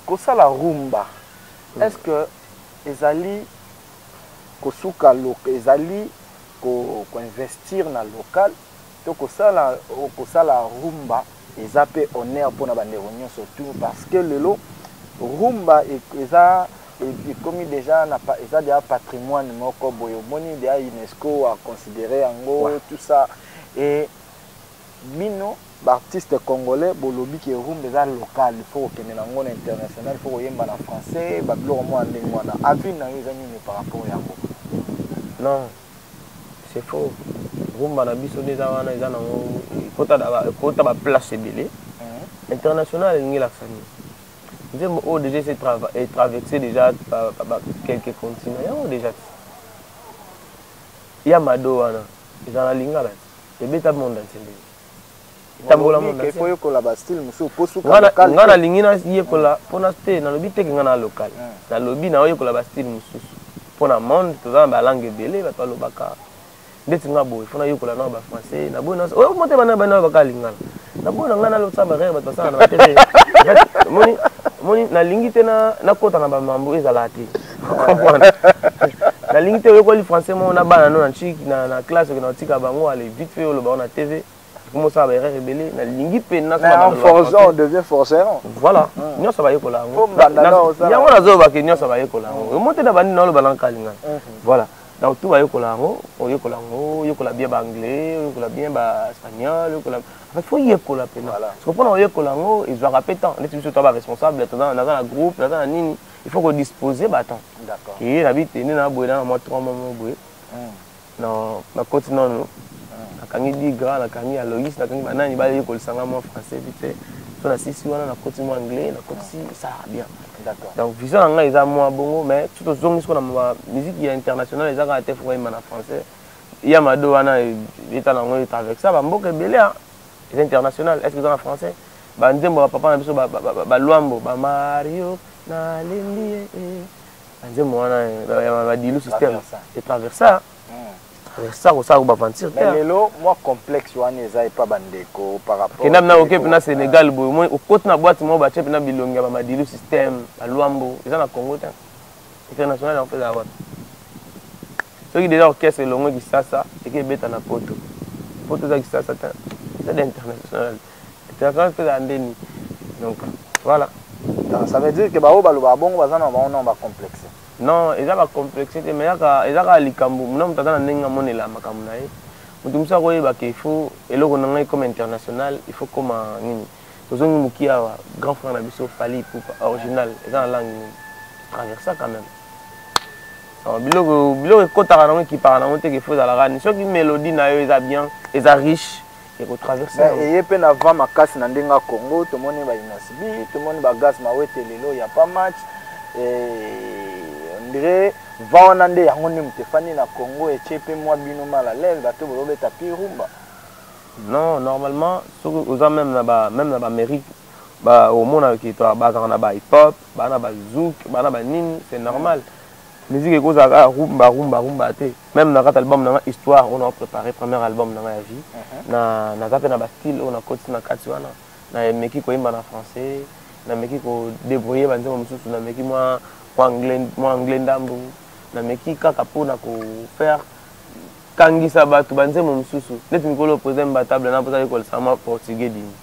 Ko sala rumba. Est-ce que ezali ko suka ezali ko investir na local to ko sala rumba ezape honneur pona ba néronyo surtout parce que lelo rumba eza et comme déjà déjà patrimoine moko boyo moni de UNESCO a considéré ango tout ça et bino artiste congolais bolobi ki rumba eza local il faut que nango international il faut yemba na français ba biloko mo ndenge wana avis na yo nini par rapport yango. Non, c'est faux. Rumba na biso déjà wana eza nango kota ba place belé international ngi la famille. Oh, déjà c'est traversé déjà par quelques continents. Déjà. Il y a Mado, il y a la Lingala. Il y a le monde entier. Il y a le monde entier. Il faut que la style il y a la Lingala, il y a la lobby local. La lobby, il y a la style pour le monde, tout ça, la langue belée, il y a le baka. Il faut que la langue français. Il faut que la langue lingala. Na bona ngana lo tsamba reba tsana na tete moni na lingite na kota na ba mambo ezala te comprendre na lingite yo ko li français mo na bana no na chiki na classe que na tika bango aller vite fait lo ba na TV comment ça va rebelle na lingite pe na ça forgeron on devient forgeron voilà nyo ça va yekola ngo ya ngona zo ba ke nyo ça va yekola ngo monte na bani na lo balanka lingana voilà. Donc tout va yekola bien anglais, yekola bien espagnol, il faut yekola pena. Parce que pendant yekola ils doivent répéter. Les tu sois responsable dans un groupe, dans un nini, il faut que disposer battant. D'accord. Et l'habite ni na boy dans moi 3 mois boy. Non, na continent non. Na kangi digra, na kangi Aloïs, na kangi banani ba yekola sanga moi français vite. So na sisi wana na continent anglais, na continent ça bien. D'accord. Donc vision nga eza moi bongo mais tout aux hommes qu'on a musique internationale les a été foué en français. Il y a Mado wana état nango avec ça ba mboka belé les international est-ce que dans français ba nzembo papa na biso ba luambo ba Mario na lembi nzembo wana ba dilu système et travers ça ça ça ou ba mentir mais lelo moi complexe wana eza pas bandeko par rapport que nam na OK na Sénégal boy moi au côté na boîte moi ba chep na bilonga ba madilu système ba luambo eza na Congo ta international en fait la voix ceux qui déjà orchestre longo qui ça et qui beta na poto ça qui ça c'est international c'est quand fait la ndeni donc voilà ça veut dire que ba o ba lo ba bongo ba zana ba on ba complexe. Non, il y a pas complexité, mais il y a les cambous. Nous avons des monnaie là, macamnaï. Nous avons ça qu'il faut, et là on a comme international, il faut comme nous avons qui a grand frère Nabiso Fali pour original, et dans la langue traverse ça quand même. Bilo ko tarana qui parle en qu'il faut dans la rane. Ceux qui mélodie na yo bien, ils sont riches et ko traverse ça. Et yé peine avant ma casse na ndenga Congo, tout le monde va inasibi, tout le monde va gaz ma wete lelo, il y a pas match. On dirait vaonande yango ni mtefani na Congo et chepe moi bino mal à l'aise bato bolobe tapi rumba. Non, normalement aux même là-bas Amérique ba au monde qui toi ba na ba hip hop, ba na ba zouk, ba na ba nini, c'est normal. Musique ko za rumba te. Même dans cet album na histoire, on a préparé premier album na ma vie. Na za pe na ba style on a continué na katiwana. Na meki ko imba na français. nameki ko débrouiller banzembo mosusu nameki moi anglais ndambo nameki kaka mpona ko faire kangisa bato banzembo mosusu neti mikolo opose mbatable na mposa yekolesa mwa portugais dini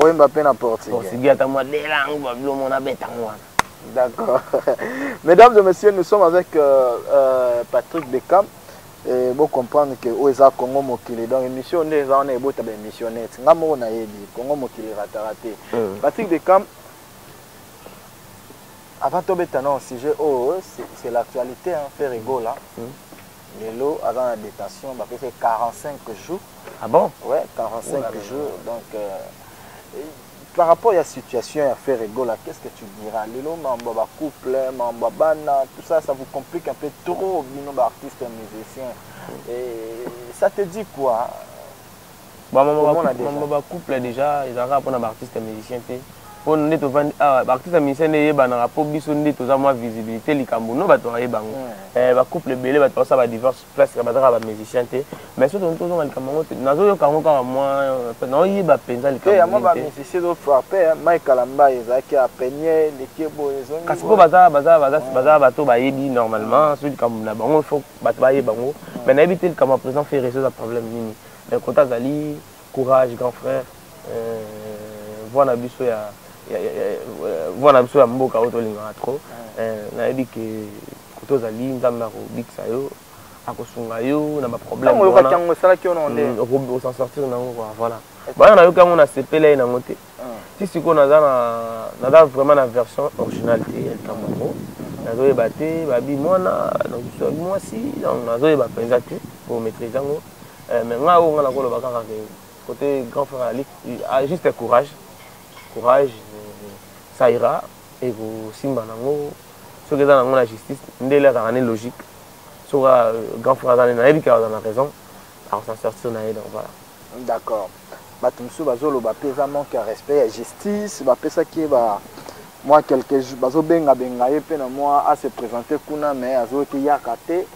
oyemba mpe na portugais ata mwa delangue babilomo nabetango wana. D'accord. Mesdames et messieurs, nous sommes avec Patrick Bekam. Et vous comprendre que Oeza Congo Mokili. Donc, l'émission, on est en émission nette. Ngamo na yedi, Congo Mokili raté. Patrick Bekam, avant de mettre un sujet, c'est l'actualité, hein, fait rigolo là. Les lots avant la détention, bah, fait 45 jours. Ah bon? Ouais, 45 jours. Donc, par rapport à la situation à faire rigolo, qu'est-ce que tu diras? Les lots, mamba couple, mamba bana, tout ça, ça vous complique un peu trop, bino artistes et musiciens. Et ça te dit quoi? Mamba couple déjà, ils ont rapport à artistes et musiciens. Pour nous, artistes et musiciens, ils ont pour biso moins visibilité, les Camerounais, ils ont couple belé, ils ont divorce, presque, ils ont musiciens. Mais surtout, nous avons les Camerounais, nous avons les Camerounais, nous avons les Camerounais. Il y a des musiciens qui ont frappé, Mike Alamba, ils ont peigné, les Kebo, ils ont... Parce que normalement, ceux qui ont faut mais n'habiter le Cameroun présent fait résoudre un problème. Mais quand tu as courage, grand frère, voilà, voilà, je suis un peu trop. Je dis que quand tu as dit que ça problème. On s'en sortir, voilà. On a CP là, si c'est qu'on a vraiment la version originale, on a battu, moi aussi, on a battu pour maîtriser. Mais là, on a côté grand frère, juste courage. Courage, ça ira. Et vous, Simba, ce que dans la justice, c'est la logique. Sur grand frère, on a raison. Alors, s'en sortir, voilà. D'accord. Batumsu bazolo bapeza manque à respect à justice bapesa qui va moi quelques jours bazo benga pe na moi à se présenter kuna mais azo ki yakate et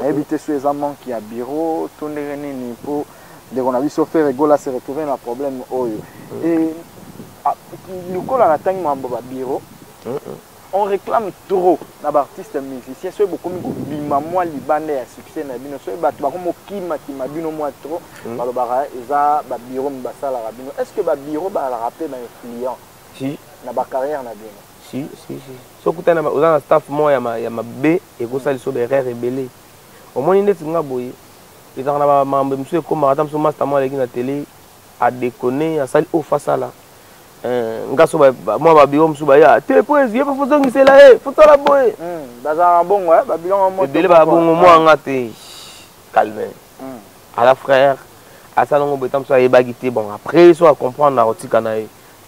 éviter sur les amants qui a bureau tourner nini pour de qu'on a vu faire rigola se retrouver un problème oyo et le col à la tangue mambo ba bureau on réclame trop d'artistes musiciens soit beaucoup bima moi libandé à succès na bino soit ba comme kima bino moi trop balobara eza ba bureau mbasala rabino est-ce que ba bureau ba la rappeler na client si na ba carrière na bino si so kutana na staff moi ya ma B et ko sali so berre rebelle au moins net nga boye ils en a mambe monsieur comme madame so master moi na télé a déconner à sali au face là ngaso moi ba biom suba ya te poésie pas faut ngise la faut la boy bazara bongo ba biom mo bele ba bongo mo ngate calme à la frère à ça non betam so e bagité bon après soit comprendre na otika na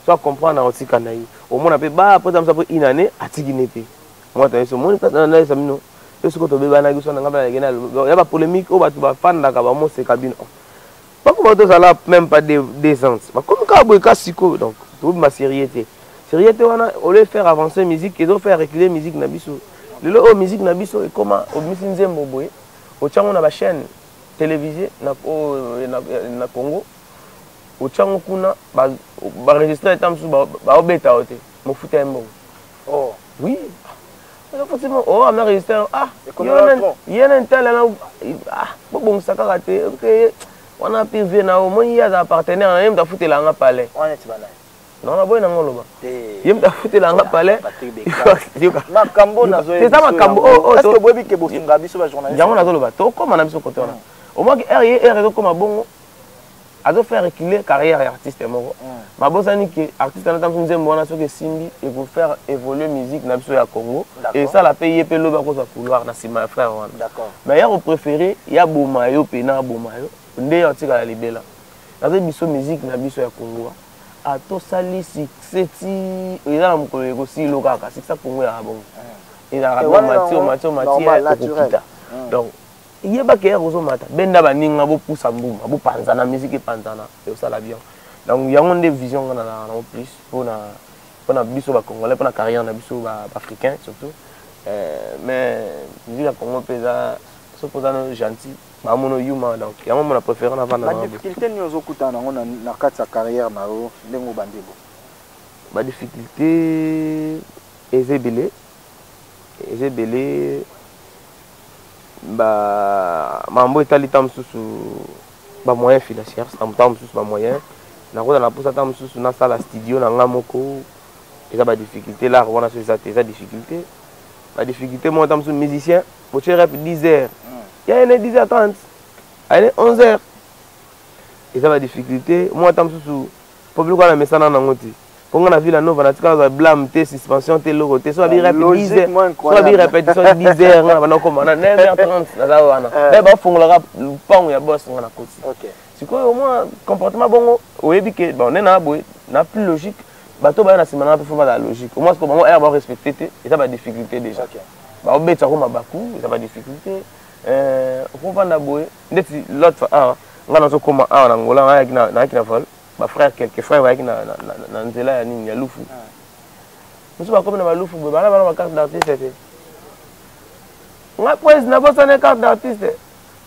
soit comprendre na otika na au moins après ba après ça pour une année atikinete moi t'as ce monde na ça mino est-ce que to beba na giso na ngaba na gena ya ba polémique o ba tu ba fan na ka ba mo se cabine pas comment tout ça là même pas décence comme ka boy ka siko donc tout ma sérieuxité wana au lieu faire avancer musique ils ont fait reculer musique na biso le musique na biso et comment au misinzembo boy au tchango na ba chaîne télévisée na Congo au tchango kuna ba enregistrer tamsu ba obeta ote mo futa mbo oh oui alors forcément on a enregistré il y a un tel là bon ça karaté OK on a pu venir au moins il y a des partenaires même da futa la nga palais on est bana non la boy na ngoloba yem da futa la nga palais makambo na zo c'est ça makambo est-ce que boyebi ke bosunga biso ba journaliste yango na zoloba to comme na biso côté wana au moins R comme bongo azo faire reculer carrière artiste moko ma bosani que artiste na tamsu nzembo wana soki simbi et pour faire évoluer musique na biso ya Congo et ça la payer pe loba ko sa couloir na sima frère wana d'accord mais ya préféré ya bomayo pe na bomayo nde otika la libela na biso musique na biso ya Congo a to sali seti eza na mokolo eko silo kaka c'est ça Congo ya bongo et la radio matio okokita donc yeba ke rozo mata benda baninga bo poussa mbuma bo panzana musique panzana et ça la bien donc yango nde vision na plus pour na biso ba congolais pour na carrière na biso ba africain surtout mais musique ya Congo pesa so posano gentil ba mono yuma donc yango mona préféré na vana la difficulté ni ozo kutana na kati ya carrière na o ndengo bandebo ba difficulté ezebele ba mambo etali ta mosusu ba moyen financier ta mosusu ba moyen na kota na posa ta mosusu na sala studio na nga moko eza ba difficulté là wana so eza difficulté ba difficulté mo ta mosusu musicien bo tu rep 10h ya ene 10h30 ene 11h eza ba difficulté mo ta mosusu public wana mesana na ngoti pour nga na ville nova na tika za blâme te suspension te loko te so bi rep 10h so bi répétition 10h nga na ko na 9h30 na za wana ba fongola pong ya boss nga na koti. OK. Sikoyo au moins comportement bongo oyebi ke bon na boy na plus logique bato ba na simana pe foma la logique au moins ko bongo ba respecter te et ça ba difficulté déjà. OK. Ba obetsa ko mabaku ça ba difficulté ko vanda boy ndeti l'autre nga na so koma na ngola na kina vol ba frère quelques frères ba kina na nzela ya nini ya lufu. Musu ba comme na lufu ba na carte d'artiste te. Nga pwezi na bossa na carte d'artiste.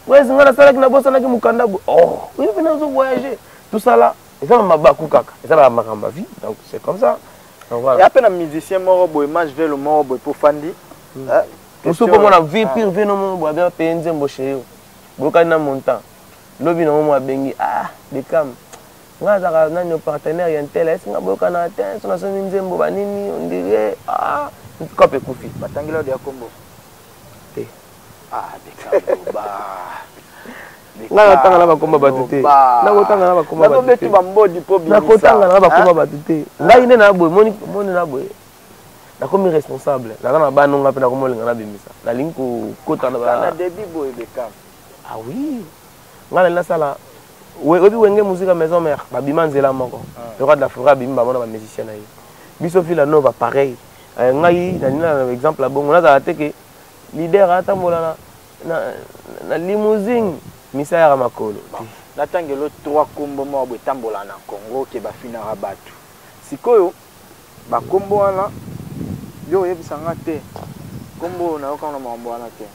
Ouais, c'est un salaire qui n'a pas de mukanda. Oh, oui, venez nous voyager. Tout ça là, et ça m'a baku kaka. Et ça va marquer ma vie. Donc c'est comme ça. Donc voilà. Et à peine un musicien mort boy, moi je vais le mort boy pour Fandi. Nous sommes pour mon vie pire vie non mon boy bien payer nzembo chez eux. Boka na montant. Lobi non moi bengi des cam. Nga za na nos partenaires y intel est nga boka na atteint sur na so nzembo ba nini on dirait kope kufi. Batangila de Kombo. Nga tanga na bakomba batute na kotanga na bakomba batute na mbodi po bimisa na kotanga na bakomba batute nga ine na boy moni na boy na komi responsable na kana ba nonga pe na komolinga na bimisa na linko kota na ba na début boy de cam. Ah oui nga na sala obi wenge musique maison mère ba bimanzela moko le roi de la forêt bimba bona ba musicien na yi biso fila nova pareil ngai na exemple la bongo na za teke leader atambola na limousine misaya makolo natangelo 3 kombo mo bo tambola na Congo ke bafina rabatu sikoyo ba kombo wana yo yebisanga te kombo na okana mambo wana te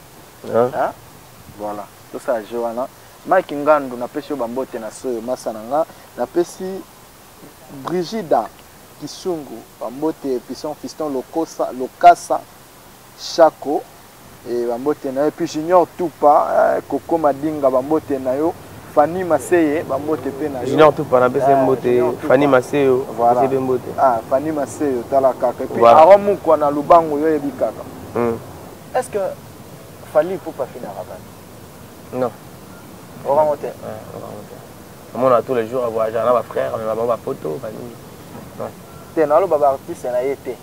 voilà tout ça joana Mike Ngandu na pesi bambote na soyo masananga na pesi Brigida Kisungu bambote Pisson Fiston Lokasa Chako et bambote na et puis Junior Tupa Koko Madinga bambote na yo Fanny Maseye bambote pe na yo Junior Tupa na pese mbote Fanny Maseyo pese mbote Fanny Maseyo tala kaka et puis Aromu kwa na Lubango yo yebi kaka. Est-ce que Fally pour pas finir Rabat? Non. On va monter. On a tous les jours à voyager na ba frère na ba photo ba nini. Te na lo ba artiste na yete.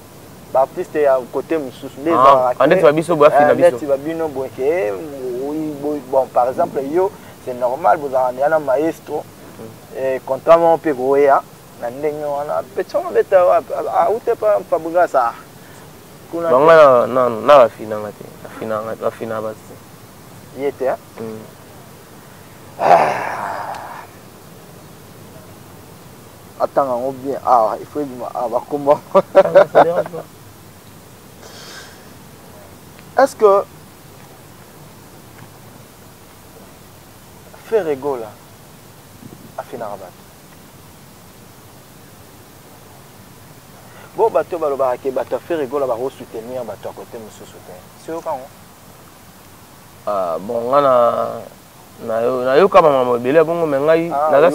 Baptiste ya côté mususu les ande tu biso bo afina biso tu babino boke bon par exemple yo c'est normal vous en yana maestro et contrairement pe goya na ndenyo wana pecho beta ute pa fabuga sa kuna banga na afina ngate afina basi yete attends on bien il faut va comment est-ce que faire ego là à finir Rabat bon bateau baloba ke bateau faire ego là ba soutenir bateau à côté monsieur soutien c'est au quand bon na yo kama mama belé bongo mengai na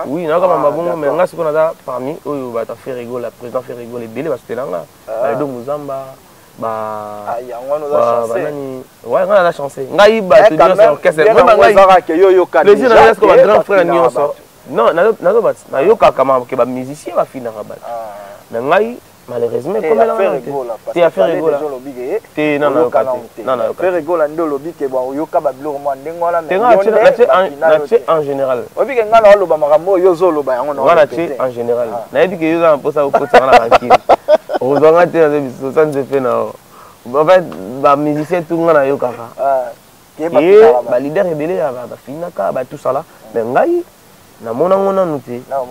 oui na kama mama bongo mengai siko na parmi oyo bateau faire ego la président faire ego les belé ba soutenanga ba do muzamba ba nani ouais nga la chance ngai ba te dire sur qu'est-ce que moi ngai yo ka plaisir na est-ce que ba grand frère nyonso non na bat na yo ka kama ke ba musicien ba finir Rabat mais ngai malheureusement comme là te affaire rigola te non faire rigola ndo lobi ke ba yo ka ba blog mo ndengo la mais na te en général obi ke nga na lo ba makambo yo zo lo ba yango na te en général na ebi ke yo za posa o posa na banki on doit te na biso sans effet na en fait ba musicien tout nga na yo kaka ba leader ebele ba finaka ba tout ça là mais ngai na mona ngona nuté na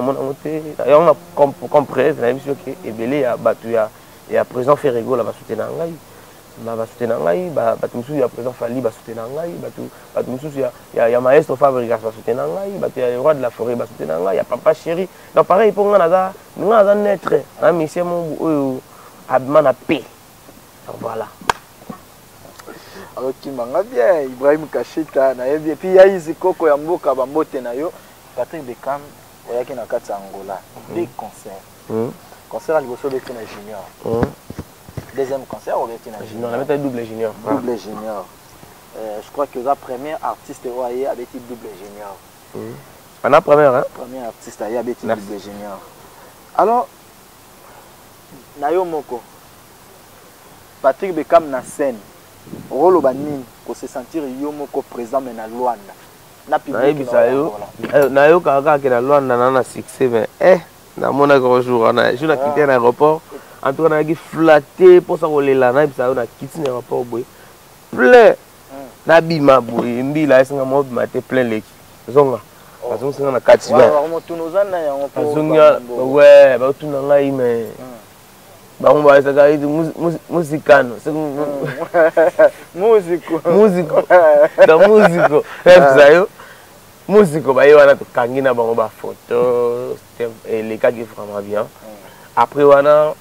mona ngoté ya on a comprendre na biso ke ebele ya batu ya président Ferrego la ba soutenir ngai basoutenir ngai bato mosusu ya président Fali basoutenir ngai bato mosusu ya maestro Fabrigas basoutenir ngai bato ya roi de la forêt basoutenir ngai ya papa chéri donc pareil pour nga naza naître na mission mo oyo abima na paix voilà. Alors qui m'a bien Ibrahim Kachita na yebi puis ya izi koko ya mboka bambote na yo Patrick Bekam oyaki na kati Angola des concerts concert à liboso beti na junior deuxième concert beti na junior on a mis double junior je crois que la première artiste oye a beti double junior on a première hein premier artiste a beti double junior alors na yo moko Patrick Bekam na scène rôle banini ko se sentir yo moko présent mais na Luanda na public na yo kaka ke na Luanda na succès mais na mona ko jour na je na quitté l'aéroport en tout cas na ki flatté pour ça kolela na bisa na quitté l'aéroport boy plein na bima boy mbila esinga mo maté plein leki zonga bazonga na kati ba wa tunozana ya ngo bazonga ouais ba tuna ngai mais bango ba saka idi musikano musico da musico zayo musico ba wana to kangina bango ba photo les cas qui vraiment bien après wana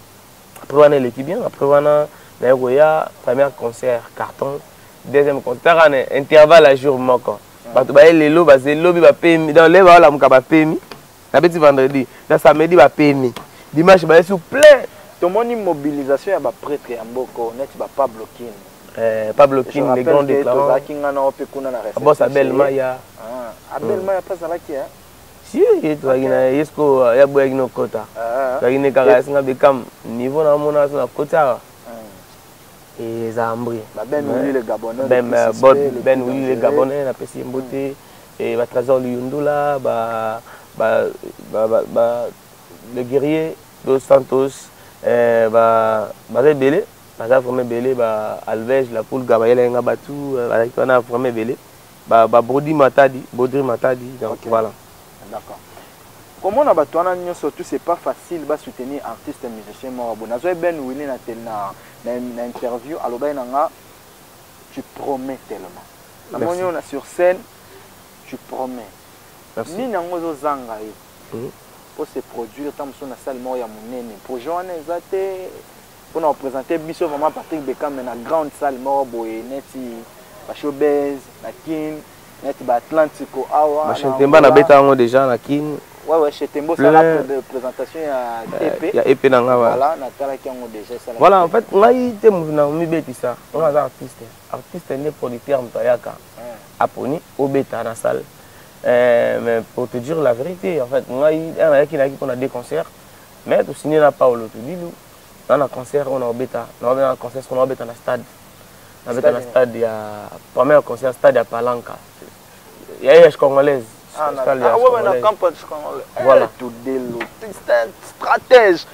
l'équipe bien après wana na yoya premier concert carton deuxième concert en intervalle à jour moko bato ba lelo ba zelobi ba pemi dans les ba la muka ba pemi na petit vendredi dans samedi ba pemi dimanche ba sous plein. Tout le monde mobilisation ya ba prêtre ya mboko net ba Pablo Kin. Pablo Kin les grands déclarants. Boss Abel Maya. Abel Maya pas à la qui hein. Si tu as gina yesko ya boya gino kota. Tu gina kaka singa Bekam niveau na mona na kota. Et Zambri. Ben oui les Gabonais. Ben oui les Gabonais na pesi mbote et ba Trésor Luyundula le guerrier Dos Santos belé baza vraiment belé Alvej la poule gabayela nga batu avec on a vraiment belé Bodri Matadi donc voilà. D'accord. Comment on a battu en surtout c'est pas facile de soutenir artiste musicien moi bon nazo ben Willy na interview alors ben nga tu promets tellement la monyo na sur scène tu promets ni nango zo zanga yo pour se produire tant que na salle mo ya monene pour joindre ezate pour nous présenter biso vraiment Patrick Bekam na grande salle mo boye neti ba showbiz na kin neti ba Atlantico awa ba Chetemba na beta ngo déjà na kin ouais Chetemba ça la présentation ya TP ya EP na nga voilà na tala ki ngo déjà ça voilà en fait ngai te na mi beti ça on a artiste né producteur mtayaka aponi obeta na salle. Mais pour te dire la vérité, en fait, on a des concerts, mais tout signé n'a pas au lot. On a un concert, on a un bêta, on a un concert, on a un bêta dans le stade. On a un bêta dans le stade, il y a premier concert, stade à Palanca. Il y a une congolaise. Voilà. Tout délo, stratège.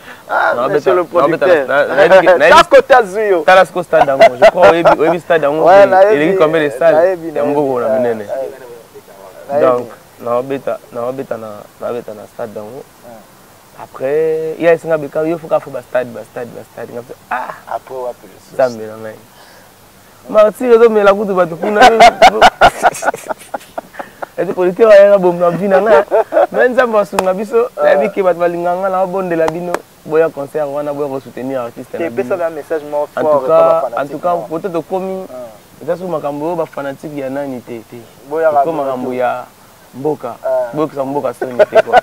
Monsieur le producteur. T'as côté Azuyo. T'as la stade d'Ango. Je crois au stade d'Ango. Il y a combien de salles? Il y a un beau donc na beta na stade dango après il y a singa Bekam yo fuka fuba stade après wa plus zambe na ngai marti rezo me la kutu batu kuna et politique ya bom na vina na menza basunga biso na biki batu balinganga na bonde la bino boya concert wana boya soutenir artiste na bino un message more fort en tout cas peut-être commis ça sous makambo ba fanatique ya nani tete comme makambo ya mboka mboka sonité quoi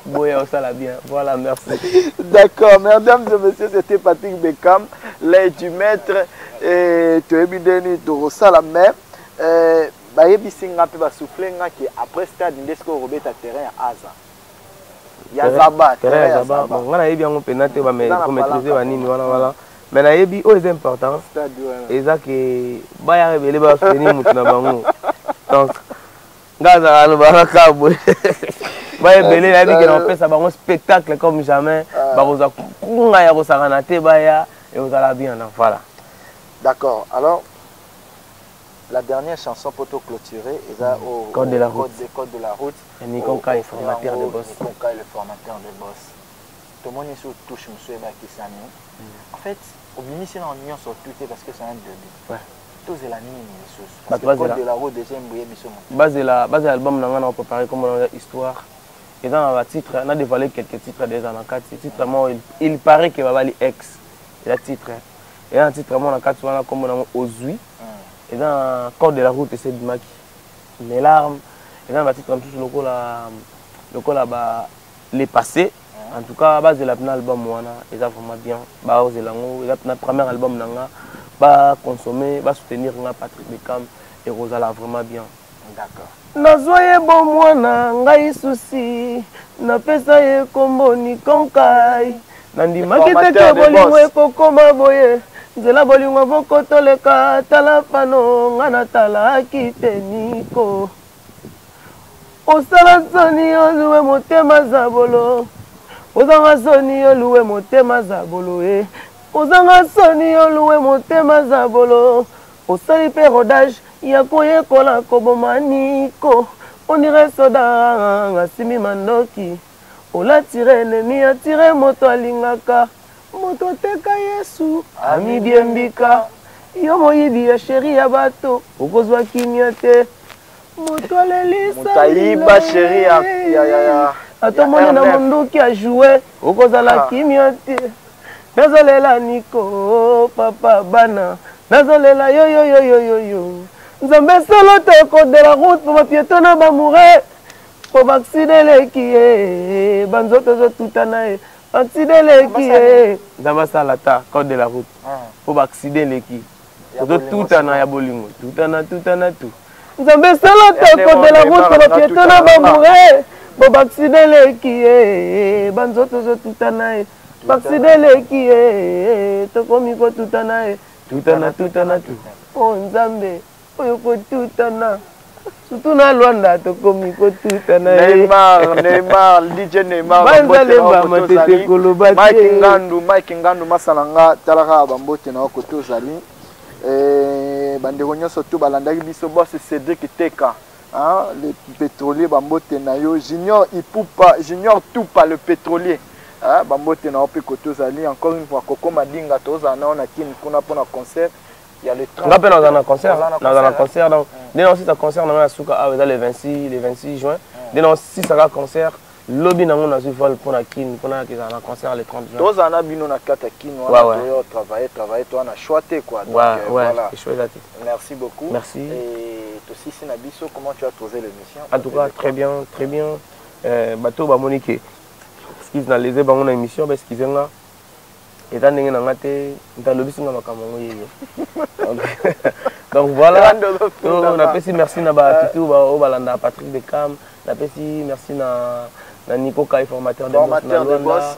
boya osala bien voilà merci. D'accord, mesdames et messieurs, c'était Patrick Bekam l'aide du maître et tu es bideni to sala même ba yebisinga pe ba souffler nga ki après stade ndesco robeta terrain aza ya zaba terrain zaba bon ngana yebi ngo penate ba maîtriser ba nini voilà. Mais na yebi o est important et ça que ba ya rebele ba soutenir mutu na bango donc ngaza alo baraka boy ba rebele na yebi que na pesa bango spectacle comme jamais ba koza kunga ya kosakana te ba ya et vous allez bien donc voilà. D'accord, alors la dernière chanson pour te clôturer est au Code de la route. Code de la route. Et Nikonka est formateur de boss. Nikonka est le formateur de boss. tout le monde est sur touche monsieur Bakisani. En fait, au ministère en union sur tout parce que c'est un début. Ouais. Tous les années les Parce que code de la route déjà embrouillé biso. Base de l'album on a préparé comme une histoire. Et dans le titre, on a dévoilé quelques titres déjà dans 4 titres. Il paraît que Babali X, il a titre. Et dans le titre, on a 4 comme on a Ozui. Et dans Code de la route, c'est Dimaki. Mes larmes. Et dans le titre, le col là-bas, les passés. En tout cas, base de l'album, ils ont vraiment bien. Base de le premier album, va consommer, va soutenir Patrick Bekam et Rosala vraiment bien. D'accord. Nazoye bon mwana ngai susi na pesa ye kombo ni konkai nandimaki teke bolingo ekokoma boye nzela bolingo vokotoleka tala pano nga natalaki te niko osala soni oluwe motema zabolo ozanga soni oluwe motema zabolo ozanga soni oluwe motema zabolo osali pe rodage ya koyekola koboma niko ondire soda ngasimi mandoki olatire enemi atire moto alingaka moto teka yesu amibiembika yo moyibi ya sheri ya bato okozwa kimia te moto alelisa sheri ya atomoni na monduki ajoue okozala kimia te nazolela niko papa bana nazolela yo nzambe solo te code de la route pour bapieto na bamoure po bakside leki ye banzoto zotutana ye bakside leki ye nzambe asala ta code de la route po bakside leki ozotutana ya bolingo tutana tu nzambe solo te code de la route po bapieto na bamoure po bakside leki ye banzoto zotutana ye bakside leki ye tokomi kotutana ye tutana tu o nzambe oyo kotutana surtout na Luanda tokomi kotutana Neymar DJ Neymar banzalemba matete koloba Mike Ngandu masalanga talaka bambote na kotozali bandeko nyonso to balandaki biso boss Cédric Teka le pétrolier bambote na yo Junior Tupa le pétrolier bambote na ope kotozali encore une fois Koko Madinga toza na ona kin kuna pona concert. Il y a le 30. On appelle dans un concert. Dans un concert. Donc, dès aussi un concert, on a le 26 juin. Dès aussi ça concert. Lobby na mona vol pour la kin, pour la concert le 30 juin. Tous en a bino na kata kin, on a travaillé, toi on a choisi quoi. Donc voilà. Merci beaucoup. Merci. Et aussi Sinabiso, comment tu as trouvé l'émission? En tout cas, très bien. Bateau ba Monique. Ce qu'ils ont les dans l'émission parce qu'ils ont là. Et tant que donc voilà, on a fait merci na Patrick Bekam, on a fait merci na Nico Kai formateur de boss,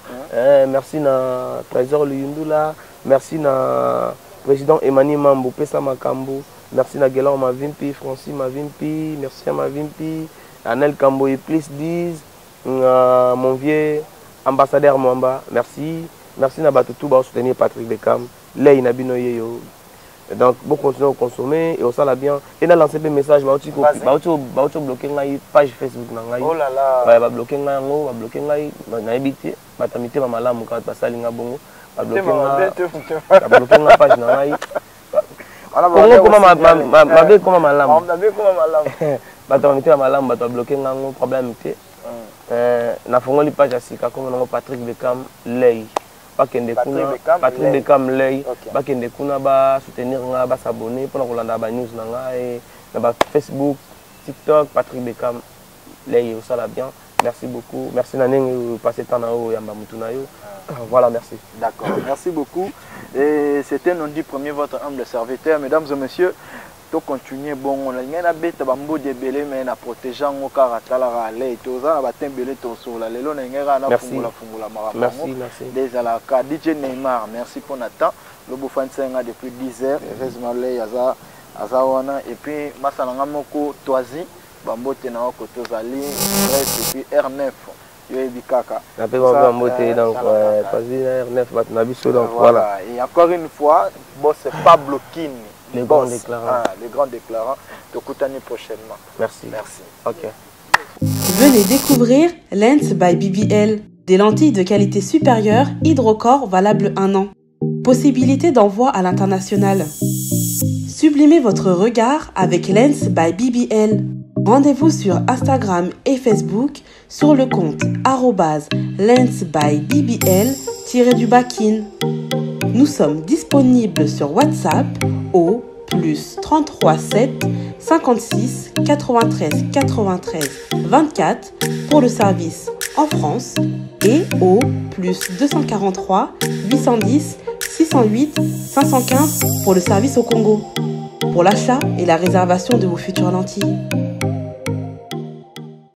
merci na Trésor Luyundula, merci na président Emmanuel Mambo Pesa Makambo, merci na Gelan Mavimpi, Francis Mavimpi, merci à Mavimpi, Anel Kambo et plus 10, mon vieux ambassadeur Mwamba, merci. Merci à tout pour soutenir Patrick Bekam. Là, il y a donc, vous continuez à consommer et on s'en bien. Et dans lancé des messages, vous bloquer la page Facebook. Oh là là. Vous bloquer la vous bloquer la habité. Vous tamité ma malam quand vous passez à bongo. Vous bloquer la page. Comment malam. Vous tamité ma malam, vous bloquer la problème. Na fongoli page à Sika comme Patrick Bekam Lay. Patrick Bekam Lay, bakende kuna ba soutenir nga ba s'abonner pour kolanda ba news na nga et na ba Facebook, TikTok Patrick Bekam Lay ça la bien. Merci beaucoup. Merci Naneng passer temps na o yamba mutuna yo. Voilà, merci. D'accord. Merci beaucoup. Et c'était non dit premier votre humble serviteur mesdames et messieurs. To continuer bon on a na beta bambo de belé mais na protégeant au karatala rale to za ba tembele to sur la lelo na ngera na fungula mara. Merci. Déjà la ka DJ Neymar, merci pour Nathan. Le beau fan senga depuis 10 heures, heureusement les azawana et puis masalanga moko toisi bambo te na ko to zali et puis R9 yo ebikaka. Na pe bambo te donc toisi R9 bat na biso donc voilà. Et encore une fois, boss Pablo Kin. Les grands déclarants. Les grands déclarants. Te coutani prochainement. Merci. Merci. Ok. Venez découvrir Lens by BBL. Des lentilles de qualité supérieure Hydrocor valables 1 an. Possibilité d'envoi à l'international. Sublimez votre regard avec Lens by BBL. Rendez-vous sur Instagram et Facebook sur le compte @lensbybbl_kin. Nous sommes disponibles sur WhatsApp au +33 7 56 93 93 24 pour le service en France et au +243 810 608 515 pour le service au Congo, pour l'achat et la réservation de vos futures lentilles.